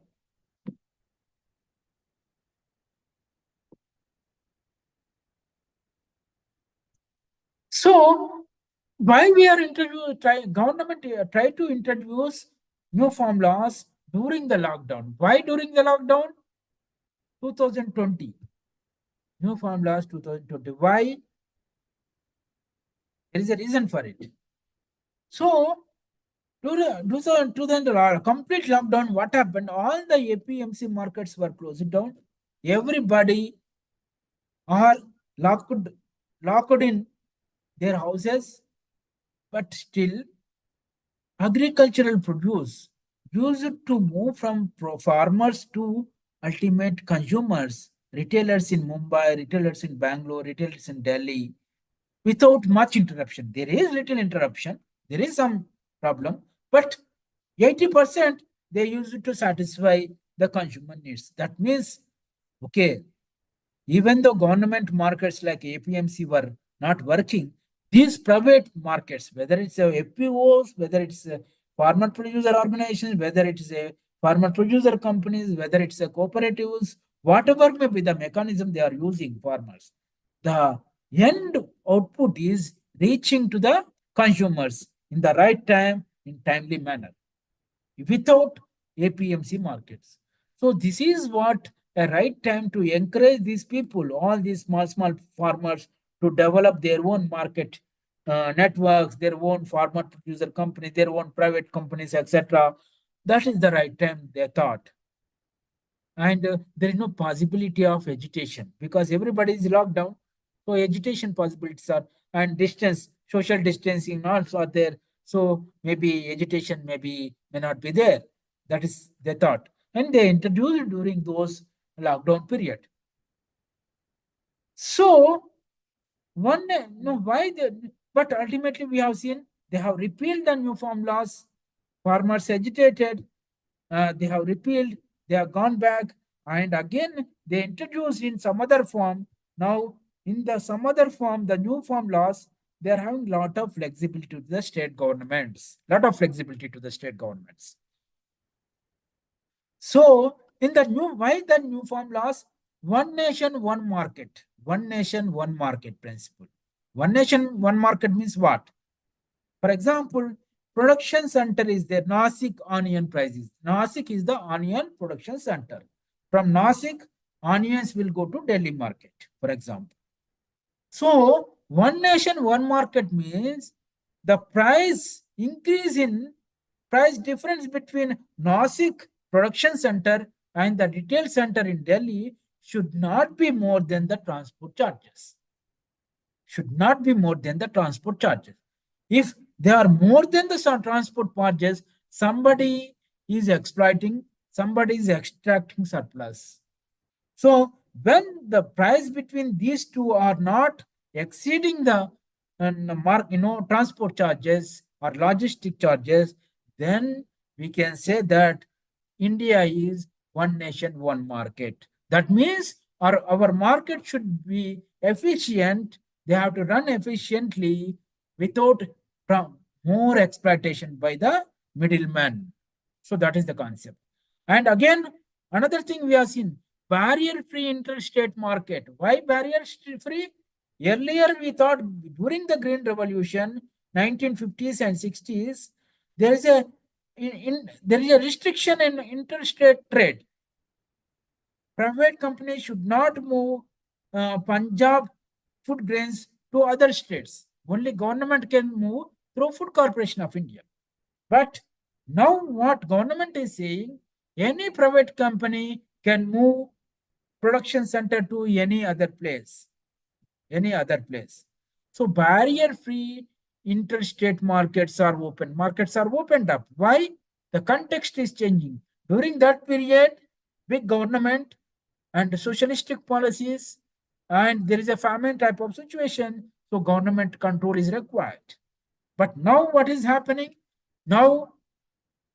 So why we are government try to introduce new farm laws during the lockdown. Why during the lockdown? 2020. New farm laws 2020. Why? There is a reason for it. So to the complete lockdown, what happened? All the APMC markets were closed down. Everybody are locked in their houses, but still agricultural produce used to move from farmers to ultimate consumers, retailers in Mumbai, retailers in Bangalore, retailers in Delhi, without much interruption. There is little interruption, there is some problem, but 80% they use it to satisfy the consumer needs. That means, okay, even though government markets like APMC were not working, these private markets, whether it's a FPOs, whether it's a farmer producer organizations, whether it's a farmer producer companies, whether it's a cooperatives, whatever may be the mechanism they are using farmers, the end output is reaching to the consumers in the right time, in timely manner, without APMC markets. So this is what a right time to encourage these people, all these small farmers, to develop their own market networks, their own farmer producer companies, their own private companies, etc. That is the right time, they thought. And there is no possibility of agitation because everybody is locked down. So agitation possibilities are, and distance, social distancing norms are there. So maybe agitation may not be there. That is they thought. And they introduced during those lockdown period. So one no why they, but ultimately we have seen they have repealed the new farm laws. Farmers agitated, they have repealed, they have gone back, and again they introduced in some other form. Now, in the some other form, the new farm laws, they are having lot of flexibility to the state governments. Lot of flexibility to the state governments. So, in the new, why the new farm laws? One nation, one market. One nation, one market principle. One nation, one market means what? For example, production center is there. Nasik onion prices. Nasik is the onion production center. From Nasik, onions will go to Delhi market, for example. So, one nation, one market means the price increase in price difference between Nasik production center and the retail center in Delhi should not be more than the transport charges. Should not be more than the transport charges. If they are more than the transport charges, somebody is exploiting, somebody is extracting surplus. So when the price between these two are not exceeding the transport charges or logistic charges, then we can say that India is one nation, one market. That means our market should be efficient. They have to run efficiently without more exploitation by the middleman. So that is the concept. And again, another thing we have seen, barrier-free interstate market. Why barrier-free? Earlier, we thought during the Green Revolution, 1950s and 60s, there is a there is a restriction in interstate trade. Private companies should not move Punjab food grains to other states. Only government can move through Food Corporation of India. But now what government is saying, any private company can move production center to any other place. Any other place. So barrier-free interstate markets are open. Markets are opened up. Why? The context is changing. During that period, big government and socialistic policies, and there is a famine type of situation, so government control is required. But now what is happening? Now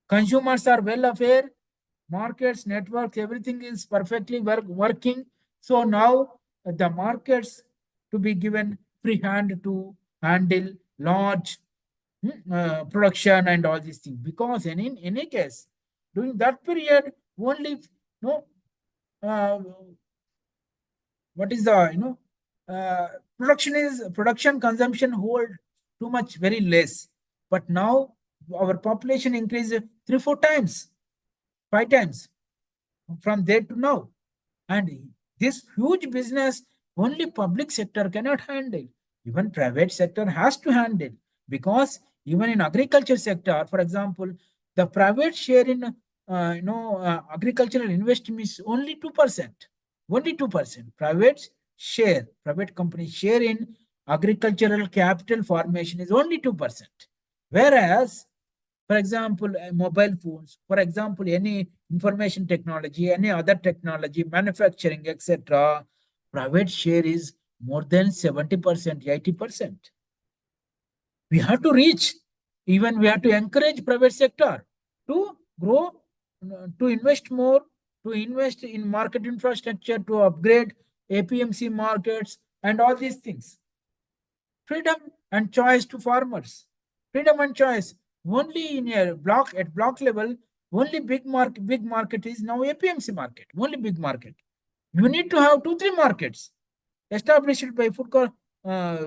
consumers are well aware, markets, networks, everything is perfectly working. So now the markets to be given free hand to handle large production and all these things. Because in any case, during that period, only no uh, what is the uh, production consumption hold too much very less. But now our population increased 3 4 times, 5 times from there to now. And this huge business only public sector cannot handle. Even private sector has to handle, because even in agriculture sector, for example, the private share in agricultural investment is only 2%. Only 2%. Private company share in agricultural capital formation is only 2%. Whereas, for example, mobile phones, for example, any information technology, any other technology, manufacturing, etc., private share is more than 70%, 80%. We have to reach, even we have to encourage private sector to grow, to invest more, to invest in market infrastructure, to upgrade APMC markets, and all these things. Freedom and choice to farmers. Freedom and choice. Only in a block, at block level, only big market is now APMC market. Only big market. You need to have 2 3 markets established by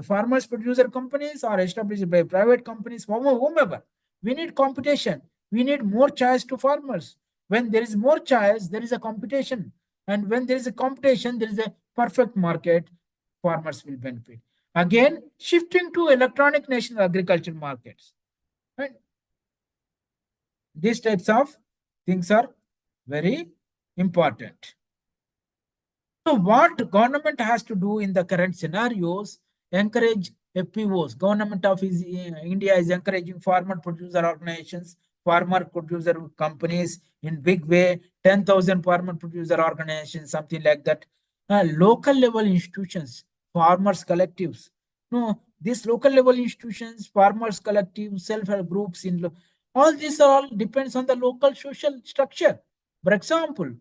farmers producer companies, or established by private companies, whomever. We need competition. We need more choice to farmers. When there is more choice, there is a competition. And when there is a competition, there is a perfect market. Farmers will benefit. Again, shifting to electronic national agriculture markets. Right? These types of things are very important. So what government has to do in the current scenarios? Encourage FPOs. Government of India is encouraging farmer producer organizations, farmer producer companies in big way, 10,000 farmer producer organizations, something like that. Local level institutions, farmers collectives. No, these local level institutions, farmers collectives, self-help groups, all these all depends on the local social structure. For example,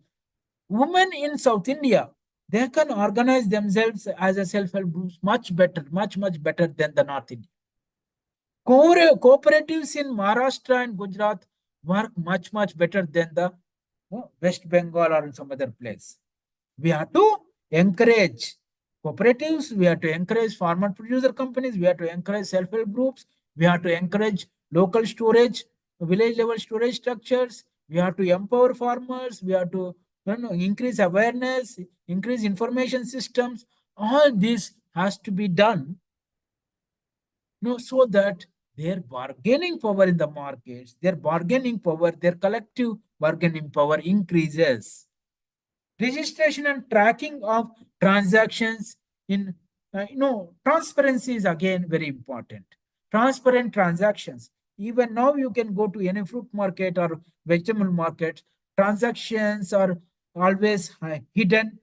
women in South India, they can organize themselves as a self-help groups much better, much better than the North India. Cooperatives in Maharashtra and Gujarat work much better than the West Bengal or in some other place. We have to encourage cooperatives, we have to encourage farmer producer companies, we have to encourage self-help groups, we have to encourage local storage, village level storage structures, we have to empower farmers, we have to increase awareness, increase information systems. All this has to be done, so that their bargaining power in the markets, their bargaining power, their collective bargaining power increases. Registration and tracking of transactions in transparency is again very important. Transparent transactions. Even now you can go to any fruit market or vegetable market, transactions are always hidden.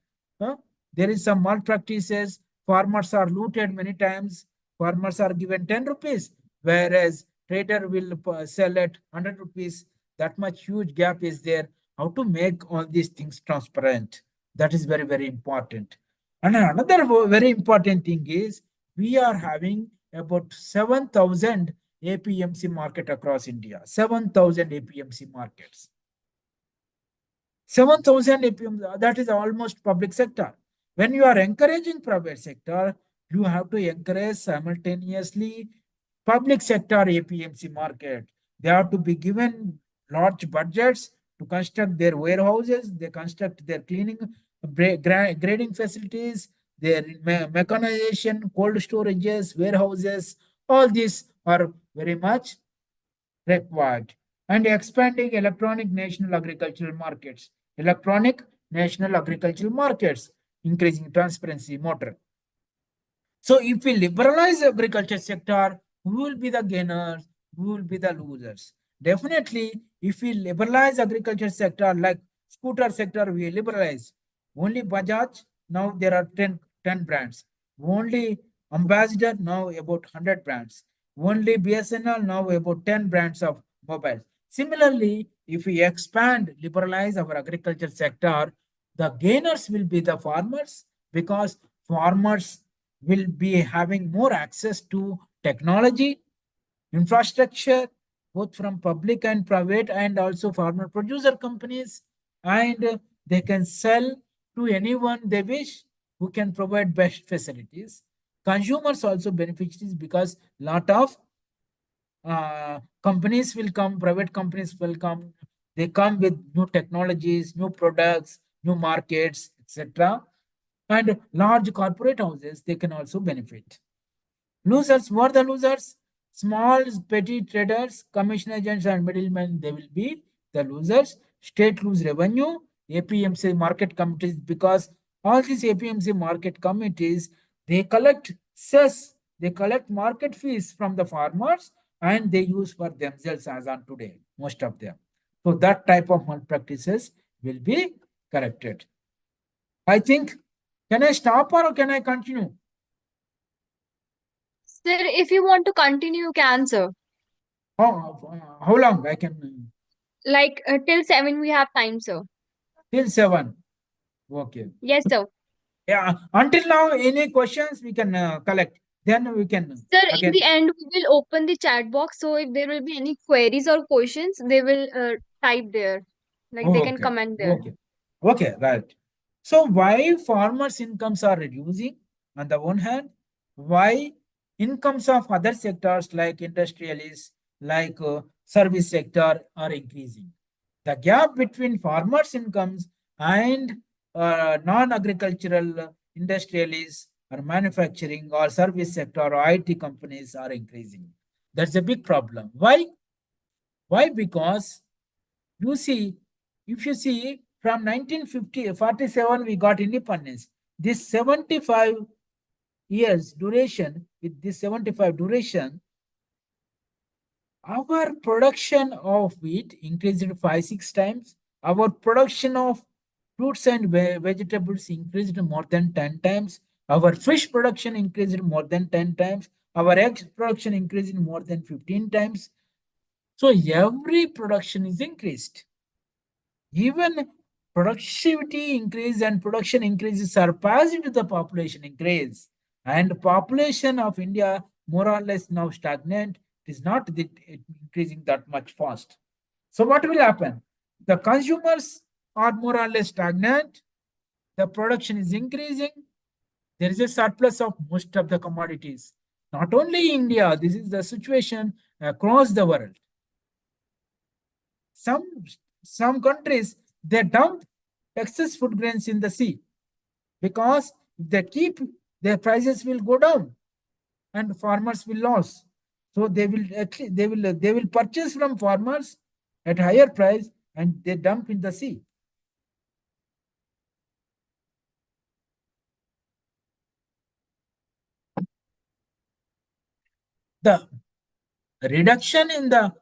There is some malpractices. Farmers are looted many times. Farmers are given 10 rupees, whereas trader will sell at 100 rupees. That much huge gap is there. How to make all these things transparent? That is very important. And another very important thing is, we are having about 7,000 APMC market across India. 7,000 APMC markets. 7,000 APM, that is almost public sector. When you are encouraging private sector, you have to encourage simultaneously public sector APMC market. They have to be given large budgets to construct their warehouses, they construct their cleaning, grading facilities, their mechanization, cold storages, warehouses. All these are very much required. And expanding electronic national agricultural markets. Electronic national agricultural markets, increasing transparency motor. So if we liberalize agriculture sector, who will be the gainers? Who will be the losers? Definitely, if we liberalize agriculture sector, like scooter sector, we liberalize. Only Bajaj, now there are 10 brands. Only Ambassador, now about 100 brands. Only BSNL, now about 10 brands of mobile. Similarly, if we expand, liberalize our agriculture sector, the gainers will be the farmers, because farmers will be having more access to technology, infrastructure, both from public and private, and also farmer producer companies, and they can sell to anyone they wish who can provide best facilities. Consumers also benefit this because lot of companies will come, private companies will come. They come with new technologies, new products, new markets, etc. And large corporate houses, they can also benefit. Losers, what are the losers? Small, petty traders, commission agents, and middlemen, they will be the losers. State lose revenue, APMC market committees, because all these APMC market committees, they collect cess, they collect market fees from the farmers and they use for themselves as on today, most of them. So that type of malpractices will be corrected. I think, can I stop or can I continue? Sir, if you want to continue, you can, sir. How long I can? Like till 7, we have time, sir. Till 7. Okay. Yes, sir. Yeah. Until now, any questions we can collect. Then we can Sir, in again. the end, we will open the chat box. So if there will be any queries or questions, they will type there. Like they can Okay. comment there. Okay. Okay. Right. So why farmers' incomes are reducing on the one hand? Why incomes of other sectors like industrialists, like service sector are increasing? The gap between farmers' incomes and non-agricultural industrialists or manufacturing or service sector or IT companies are increasing. That's a big problem. Why? Why? Because you see, if you see from 1947 we got independence. This 75 years duration, with this 75 duration, our production of wheat increased 5-6 times. Our production of fruits and vegetables increased more than 10 times. Our fish production increased more than 10 times. Our egg production increased more than 15 times. So every production is increased. Even productivity increase and production increase surpassed the population increase. And population of India more or less now stagnant. It is not increasing that much fast. So what will happen? The consumers are more or less stagnant. The production is increasing. There is a surplus of most of the commodities. Not only India, this is the situation across the world. Some some countries, they dump excess food grains in the sea because if they keep, their prices will go down and farmers will lose. So they will purchase from farmers at higher price and they dump in the sea. The reduction in the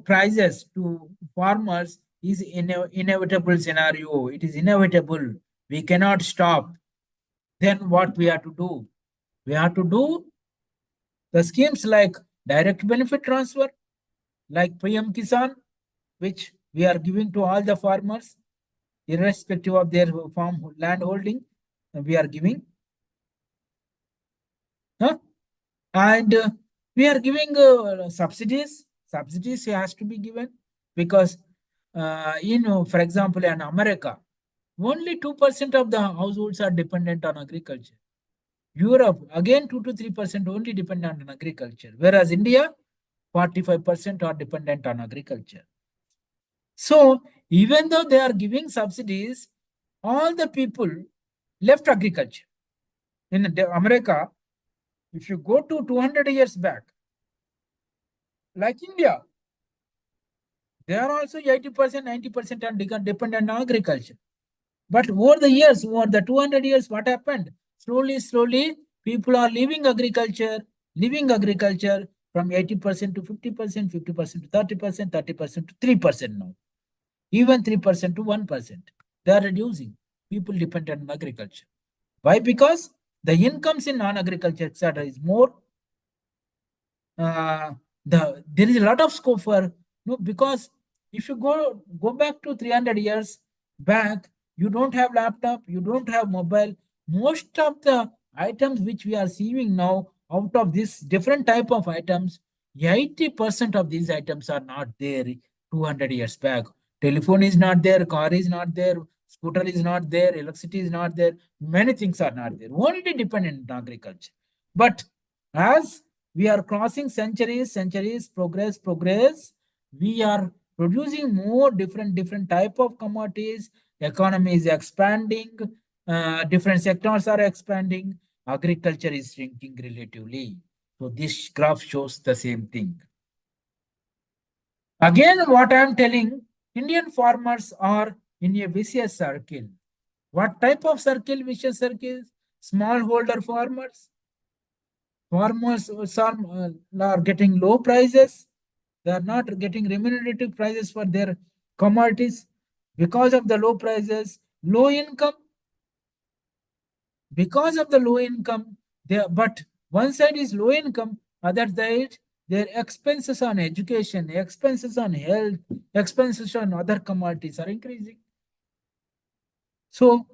prices to farmers is inevitable scenario. It is inevitable. We cannot stop. Then what we have to do? We have to do the schemes like direct benefit transfer, like PM Kisan, which we are giving to all the farmers, irrespective of their farm land holding, we are giving. Huh? And we are giving subsidies. Subsidies has to be given because, for example, in America, only 2% of the households are dependent on agriculture. Europe, again 2 to 3% only dependent on agriculture, whereas India, 45% are dependent on agriculture. So even though they are giving subsidies, all the people left agriculture. In America, if you go to 200 years back, like India, they are also 80%, 90% are dependent on agriculture. But over the years, over the 200 years, what happened? Slowly, people are leaving agriculture from 80% to 50%, 50% to 30%, 30% to 3% now. Even 3% to 1%. They are reducing. People dependent on agriculture. Why? Because the incomes in non-agriculture, etc., is more. There is a lot of scope for because if you go back to 300 years back, you don't have laptop, you don't have mobile. Most of the items which we are seeing now out of these different type of items, 80% of these items are not there 200 years back. Telephone is not there, car is not there, scooter is not there, electricity is not there, many things are not there, only dependent on agriculture. But as we are crossing centuries, progress, we are producing more different type of commodities, economy is expanding, different sectors are expanding, agriculture is shrinking relatively. So this graph shows the same thing. Again, what I am telling, Indian farmers are in a vicious circle. What type of circle, vicious circle? Smallholder farmers. Farmers are getting low prices. They are not getting remunerative prices for their commodities. Because of the low prices, low income. Because of the low income, but one side is low income, other side their expenses on education, expenses on health, expenses on other commodities are increasing. So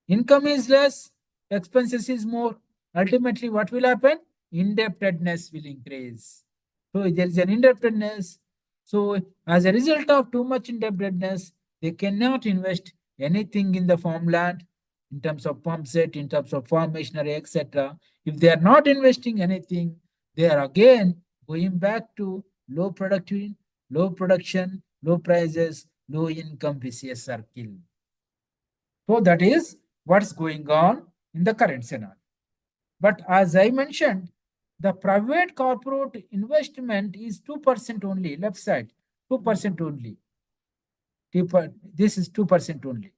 income is less, expenses is more. Ultimately, what will happen? Indebtedness will increase. So there is an indebtedness. So as a result of too much indebtedness, they cannot invest anything in the farmland in terms of pump set, in terms of farm machinery, etc. If they are not investing anything, they are again going back to low productivity, low production, low prices, low income vicious circle. So that is what's going on in the current scenario. But as I mentioned, the private corporate investment is 2% only, left side, 2% only. This is 2% only.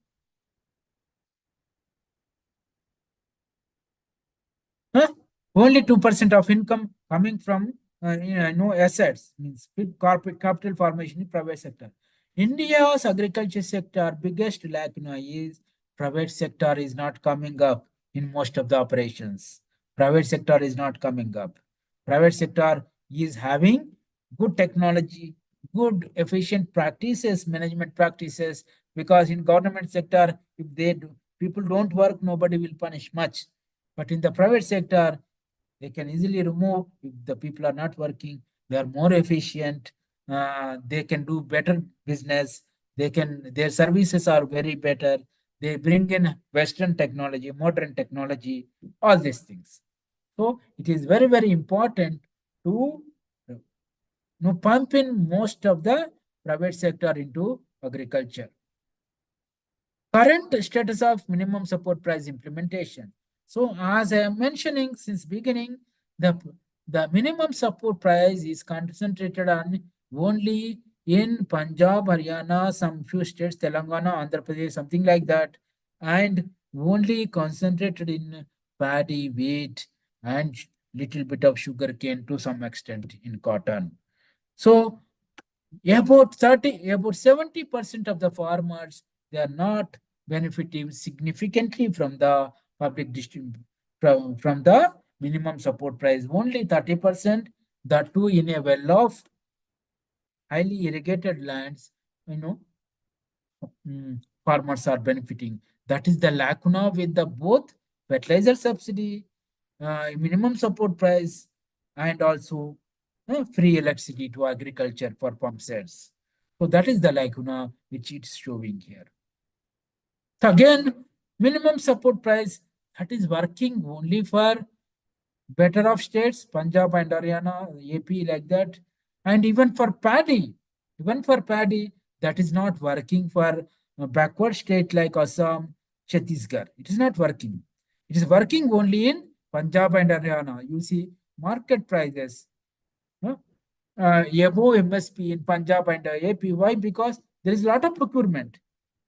Huh? Only 2% of income coming from no assets, means corporate capital formation in private sector. India's agriculture sector biggest lack is private sector is not coming up in most of the operations. Private sector is not coming up. Private sector is having good technology, good efficient practices, management practices, because in government sector, if they do, people don't work, nobody will punish much. But in the private sector, they can easily remove if the people are not working. They are more efficient. They can do better business. Their services are very better. They bring in Western technology, modern technology, all these things. So it is very important to pump in most of the private sector into agriculture. Current status of minimum support price implementation. So as I am mentioning since beginning, the minimum support price is concentrated on only in Punjab, Haryana, some few states, Telangana, Andhra Pradesh, something like that, and only concentrated in paddy, wheat, and little bit of sugarcane to some extent in cotton. So about 70% of the farmers, they are not benefiting significantly from the public distribution, from the minimum support price. Only 30%, that too in a well-off, highly irrigated lands, you know, farmers are benefiting. That is the lacuna with the both fertilizer subsidy, minimum support price, and also free electricity to agriculture for pump sets. So that is the lacuna which it's showing here. So again, minimum support price that is working only for better off states, Punjab and Haryana, AP like that, and even for paddy, that is not working for a backward state like Assam, Chhattisgarh. It is not working. It is working only in Punjab and Haryana. You see market prices above MSP in Punjab and AP. Why? Because there is a lot of procurement.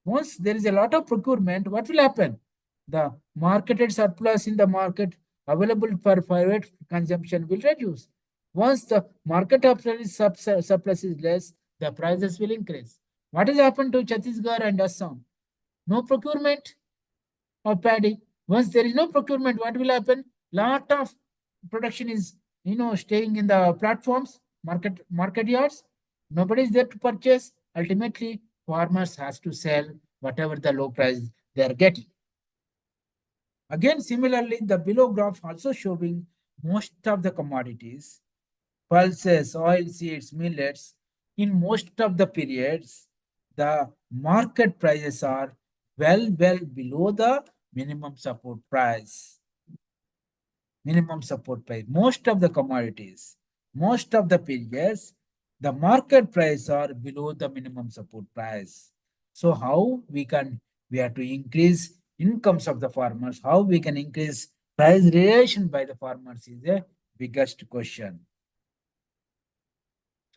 Once there is a lot of procurement, what will happen? The marketed surplus in the market available for private consumption will reduce. Once the market surplus is less, the prices will increase. What has happened to Chhattisgarh and Assam? No procurement of paddy. Once there is no procurement, what will happen? Lot of production is staying in the platforms, market yards. Nobody is there to purchase. Ultimately, farmers has to sell whatever the low price they are getting. Again, similarly, the below graph also showing most of the commodities, pulses, oil seeds, millets, in most of the periods, the market prices are well below the minimum support price. Minimum support price. Most of the commodities, most of the periods, the market price are below the minimum support price. So how we have to increase incomes of the farmers, how we can increase price realization by the farmers is the biggest question.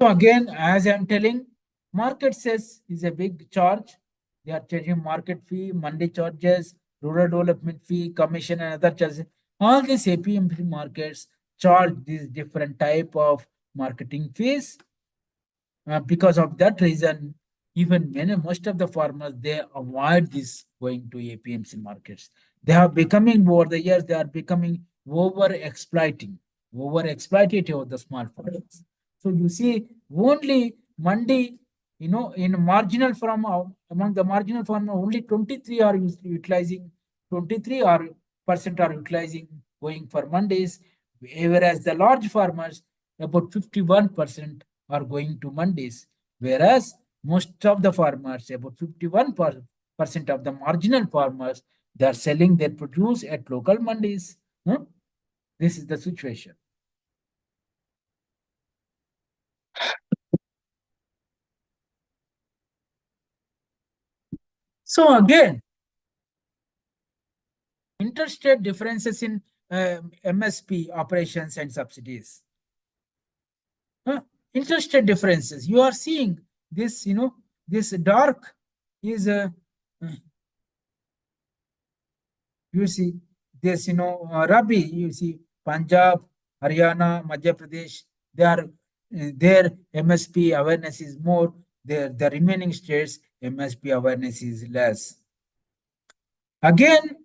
So again, as I'm telling, market cess is a big charge. They are charging market fee, mandi charges, rural development fee, commission, and other charges. All these APMC markets charge these different type of marketing fees. Because of that reason, even most of the farmers they avoid this going to APMC markets. They are becoming over the years. They are becoming over exploitative of the small farmers. So you see, only mandi, in marginal farm among the marginal farmer, only 23 are utilizing 23 or percent are utilizing going for mandis, whereas the large farmers about 51% are going to mandis, whereas most of the farmers, about 51% of the marginal farmers, they are selling their produce at local mandis. This is the situation. So again, interstate differences in MSP operations and subsidies. Interstate differences. You are seeing this, this dark is you see this, Rabi, you see Punjab, Haryana, Madhya Pradesh, they are their MSP awareness is more. The remaining states MSP awareness is less. Again,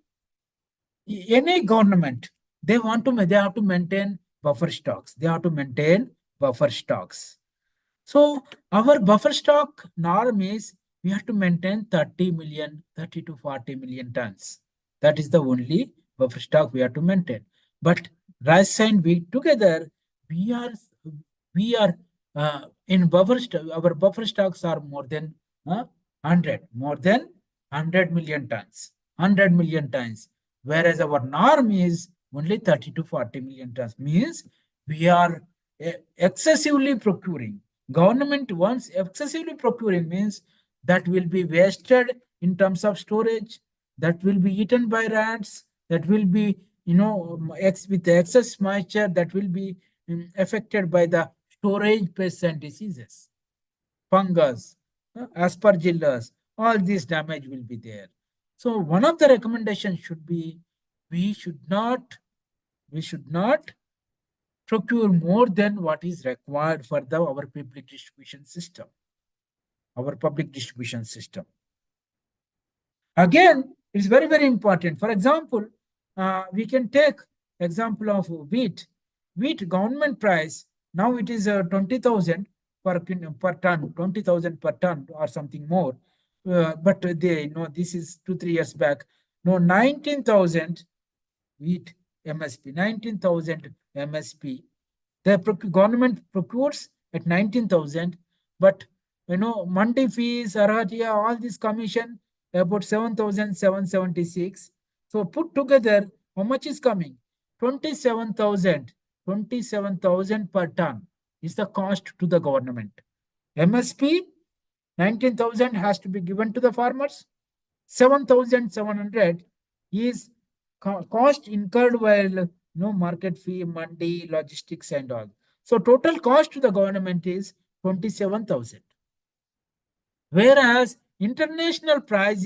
any government they have to maintain buffer stocks. They have to maintain buffer stocks. So our buffer stock norm is we have to maintain 30 to 40 million tons. That is the only buffer stock we have to maintain. But rice and wheat together, we are we are in buffer stock. Our buffer stocks are more than 100 million tons. 100 million tons. Whereas our norm is only 30 to 40 million tons. Means we are excessively procuring. Government wants excessively procuring means that will be wasted in terms of storage, that will be eaten by rats, that will be, with the excess moisture, that will be affected by the storage pests and diseases, fungus, aspergillus, all this damage will be there. So one of the recommendations should be we should not procure more than what is required for our public distribution system. Our public distribution system. Again, it's very important. For example, we can take example of wheat. Wheat government price now it is 20,000 per ton, 20,000 per ton or something more. But they this is 2-3 years back. No, 19,000 wheat MSP, 19,000 MSP. The government procures at 19,000, but mandi fees, Aratia, all this commission about 7,776. So put together, how much is coming? 27,000. 27,000 per ton is the cost to the government. MSP 19,000 has to be given to the farmers. 7,700 is cost incurred while market fee, mandi, logistics and all. So total cost to the government is 27,000. Whereas international price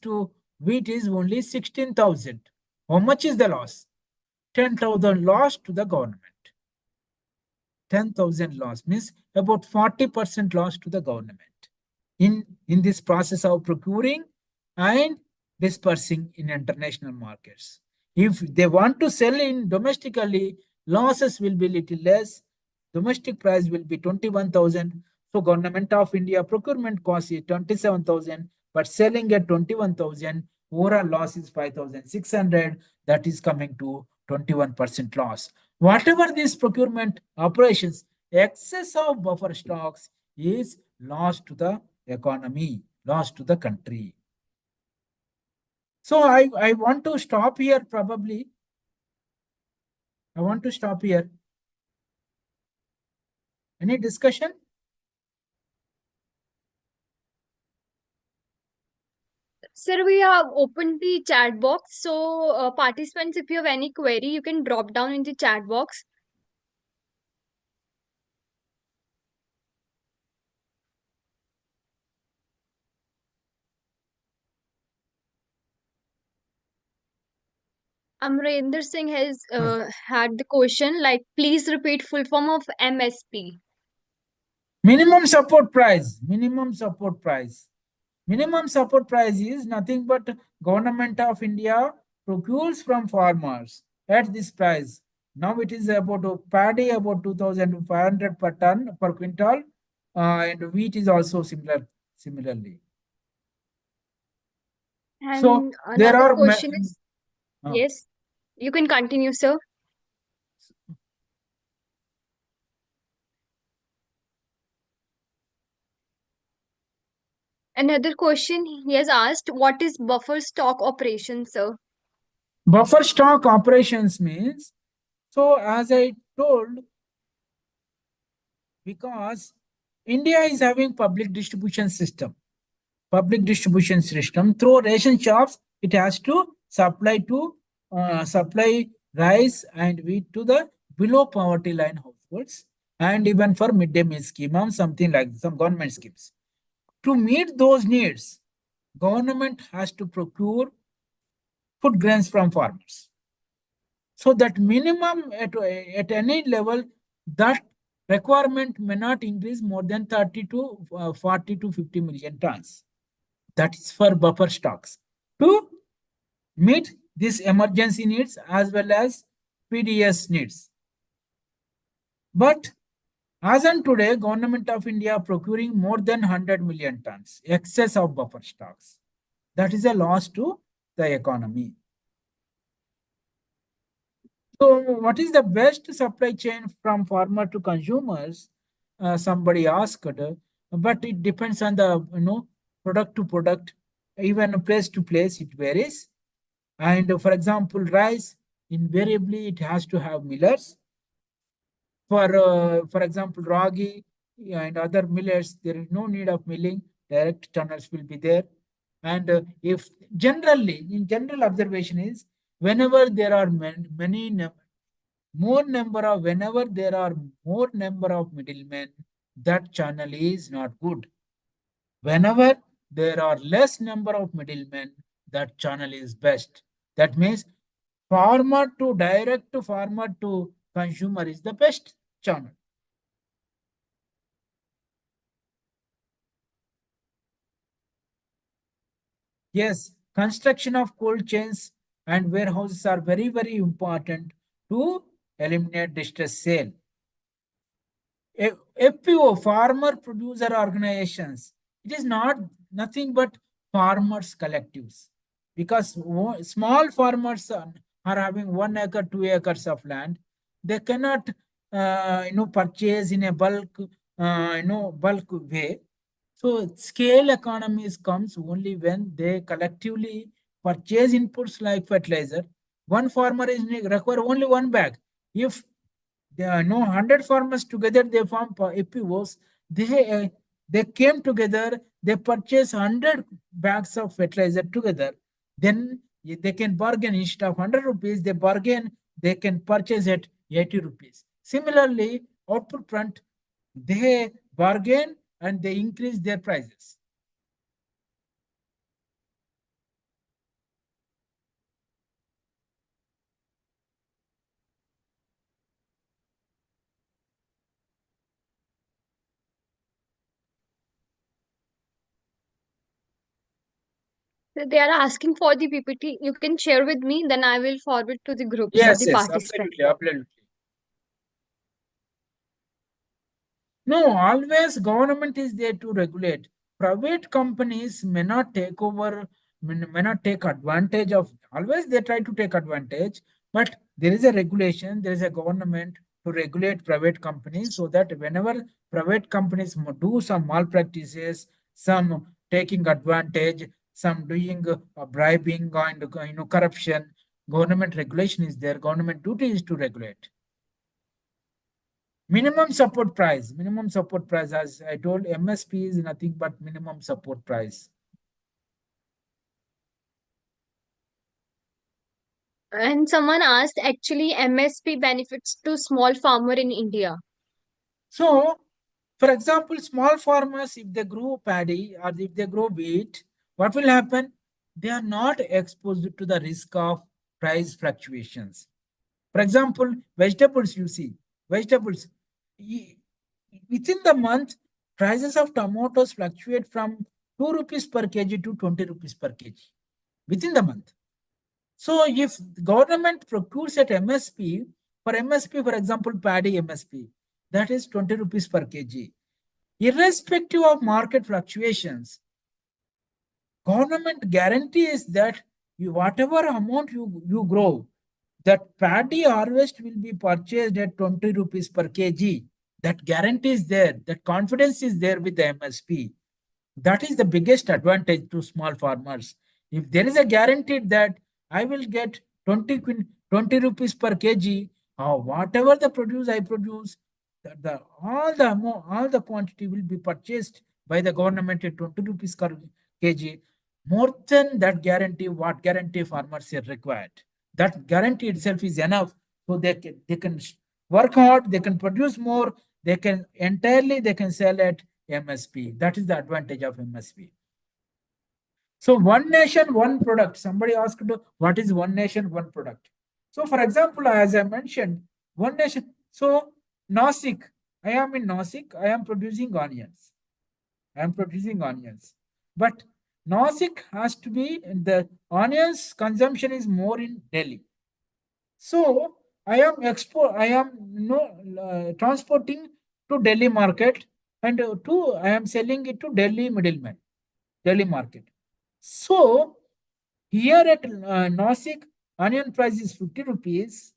to wheat is only 16,000. How much is the loss? 10,000 loss to the government. 10,000 loss means about 40% loss to the government in this process of procuring and dispersing in international markets. If they want to sell in domestically, losses will be little less. Domestic price will be 21,000. So Government of India procurement cost is 27,000, but selling at 21,000, overall loss is 5,600. That is coming to 21% loss. Whatever these procurement operations, excess of buffer stocks is loss to the economy, loss to the country. So I want to stop here probably. I want to stop here. Any discussion? Sir, we have opened the chat box. So, participants, if you have any query, you can drop down in the chat box. Amrinder Singh has had the question like, please repeat full form of MSP. Minimum support price. Minimum support price. Minimum support price is nothing but Government of India procures from farmers at this price. Now it is about paddy about 2,500 per ton per quintal, and wheat is also similarly. So And there another are question is, uh, yes, you can continue, sir. Another question he has asked, what is buffer stock operation, sir? buffer stock operations means, so as I told, because India is having public distribution system through ration shops. It has to supply rice and wheat to the below poverty line households, and even for midday meal scheme or something like some government schemes. To meet those needs, government has to procure food grains from farmers. So that minimum at any level, that requirement may not increase more than 30 to 40 to 50 million tons. That is for buffer stocks to meet these emergency needs as well as PDS needs. But as on today, Government of India procuring more than 100 million tons excess of buffer stocks. That is a loss to the economy. So, what is the best supply chain from farmer to consumers? Somebody asked, but it depends on the product to product, even place to place. It varies. And for example, rice invariably it has to have millers. For example, ragi and other millets, there is no need of milling. Direct tunnels will be there. And if generally, in general observation is whenever there are whenever there are more number of middlemen, that channel is not good. Whenever there are less number of middlemen, that channel is best. That means farmer to direct to farmer to consumer is the best channel. Yes, construction of cold chains and warehouses are very, very important to eliminate distress sale. FPO, farmer producer organizations, it is not nothing but farmers collectives, because small farmers are having 1 acre, 2 acres of land. They cannot, purchase in a bulk way. So scale economies comes only when they collectively purchase inputs like fertilizer. One farmer is require only one bag. If there are no 100 farmers together, they form APOs. They came together, they purchase 100 bags of fertilizer together. Then they can bargain. Instead of 100 rupees, they bargain, they can purchase at 80 rupees. Similarly, output front, they bargain and they increase their prices. So they are asking for the PPT. You can share with me, then I will forward to the groups of Yes, the yes, participants. absolutely, absolutely. No, always government is there to regulate. Private companies may not take over, may not take advantage of. Always they try to take advantage, But there is a regulation, there is a government to regulate private companies so that whenever private companies do some malpractices, some taking advantage, some doing bribing and corruption, government regulation is there. Government duty is to regulate. Minimum support price. Minimum support price, as I told, MSP is nothing but minimum support price. And someone asked, actually, MSP benefits to small farmer in India. So, for example, small farmers, if they grow paddy or if they grow wheat, what will happen? They are not exposed to the risk of price fluctuations. For example, vegetables, you see, vegetables, within the month, prices of tomatoes fluctuate from 2 rupees per kg to 20 rupees per kg within the month. So if government procures at MSP, for MSP, for example, paddy MSP, that is 20 rupees per kg. Irrespective of market fluctuations, government guarantees that whatever amount you grow, that paddy harvest will be purchased at 20 rupees per kg. That guarantee is there, that confidence is there with the MSP. That is the biggest advantage to small farmers. If there is a guarantee that I will get 20 rupees per kg, or whatever the produce I produce, all the quantity will be purchased by the government at 20 rupees per kg. More than that guarantee, what guarantee farmers are required? That guarantee itself is enough, so they can work hard, they can produce more, they can sell at MSP. That is the advantage of MSP. So one nation, one product. Somebody asked, what is one nation, one product? So for example, as I mentioned, one nation. So Nasik, I am in Nasik, I am producing onions. I am producing onions. But Nasik has to be, the onions consumption is more in Delhi. So I am transporting to Delhi market, and I am selling it to Delhi middleman, Delhi market. So here at Nasik, onion price is 50 rupees.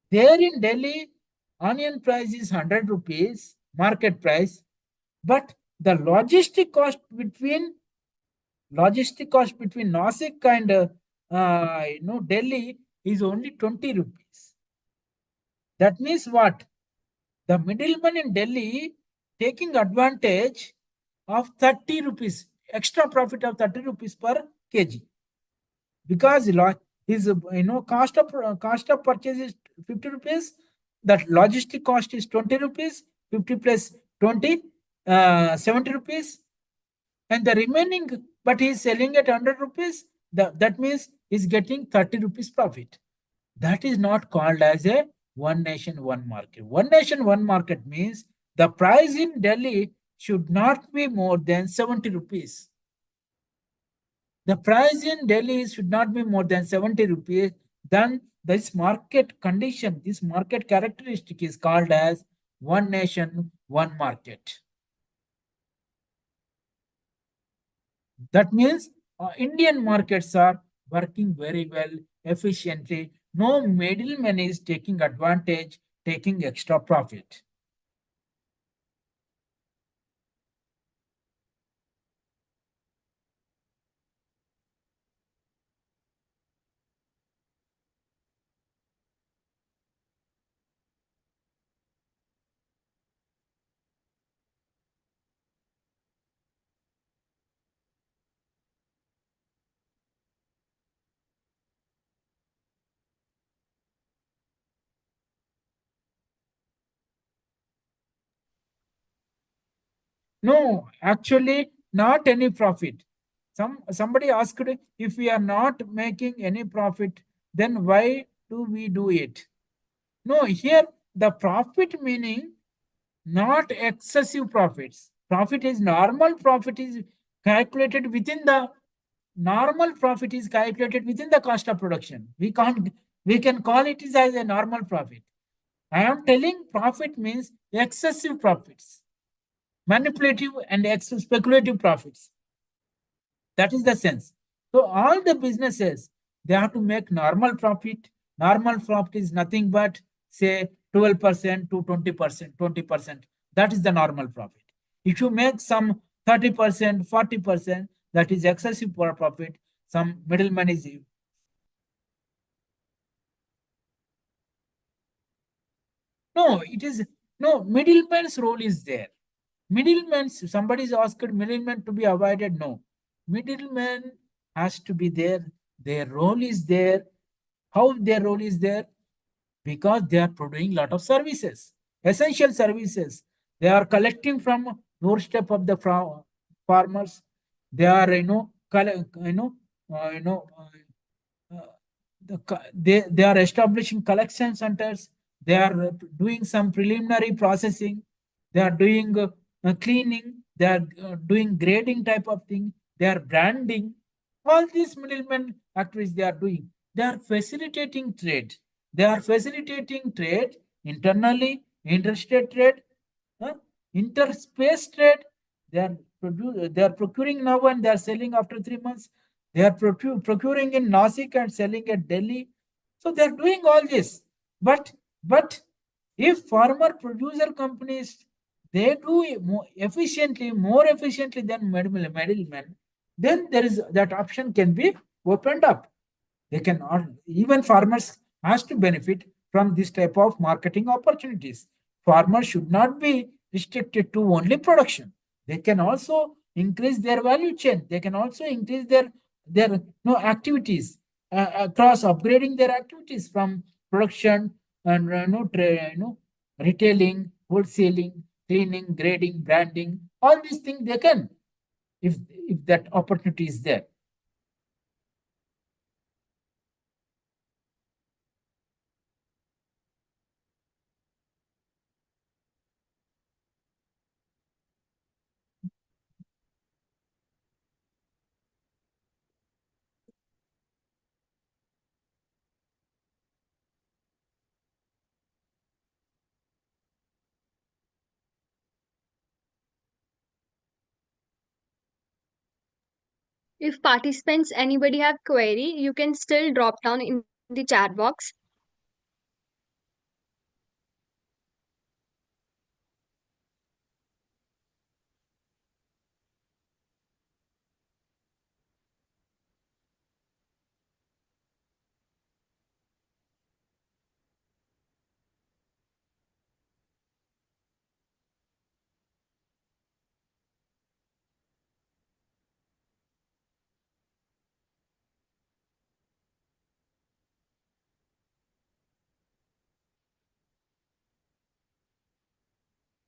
There in Delhi, onion price is 100 rupees, market price. But the logistic cost between Nasik and Delhi is only 20 rupees. That means what? The middleman in Delhi taking advantage of 30 rupees, extra profit of 30 rupees per kg. Because his cost of purchase is 50 rupees, that logistic cost is 20 rupees, 50 plus 20, 70 rupees, and the remaining, but he is selling at 100 rupees, that means he's getting 30 rupees profit. That is not called as a one nation, one market. One nation, one market means the price in Delhi should not be more than 70 rupees. The price in Delhi should not be more than 70 rupees. Then this market condition, this market characteristic is called as one nation, one market. That means Indian markets are working very well, efficiently. No middleman is taking advantage, taking extra profit. No, actually, not any profit. Somebody asked, if we are not making any profit, then why do we do it? No, here the profit meaning not excessive profits. Profit is normal profit is calculated within the normal profit is calculated within the cost of production. We can call it as a normal profit. I am telling profit means excessive profits, manipulative and speculative profits. That is the sense. So all the businesses, they have to make normal profit Normal profit is nothing but say 12% to 20%, 20%. That is the normal profit. If you make some 30%, 40%, that is excessive profit. Some middleman is. No, it is no middleman's role is there. Middleman, somebody is asked middleman to be avoided. No, middleman has to be there. Their role is there. How their role is there? Because they are providing lot of services, essential services. They are collecting from doorstep of the farmers. They are uh, they are establishing collection centers. They are doing some preliminary processing. They are doing cleaning. They are doing grading type of thing. They are branding. All these middlemen activities they are doing. They are facilitating trade. They are facilitating trade internally, interstate trade, uh, interspace trade. They are procuring now and they are selling after 3 months. They are procuring in Nasik and selling at Delhi. So they are doing all this. But if farmer producer companies they do it more efficiently than middlemen, then there is that option can be opened up. They can even farmers has to benefit from this type of marketing opportunities. Farmers should not be restricted to only production. They can also increase their value chain. They can also increase their activities across upgrading their activities from production and retailing, wholesaling, cleaning, grading, branding. All these things they can if that opportunity is there. If participants, anybody have query, you can still drop down in the chat box.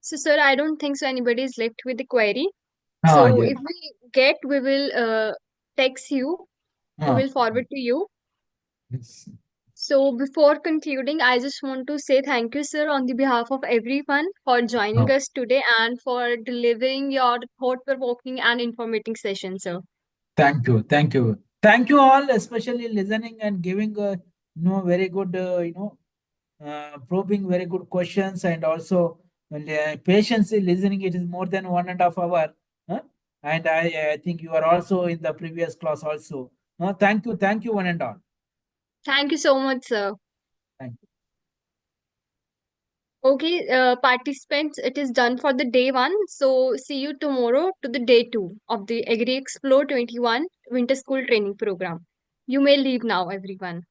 So, sir, I don't think so anybody is left with the query. So, Yeah. if we get, we will text you, we will forward to you. Yes. So, before concluding, I just want to say thank you, sir, on the behalf of everyone for joining Oh, us today and for delivering your thought provoking and informative session, sir. thank you. Thank you. Thank you all, especially listening and giving very good probing very good questions and also patiently listening. It is more than 1.5 hour. Huh? And I think you are also in the previous class also. Thank you one and all. Thank you so much, sir. Thank you. Okay, participants, it is done for the day one. So, see you tomorrow to the day two of the Agri Explore 21 Winter School Training Program. You may leave now, everyone.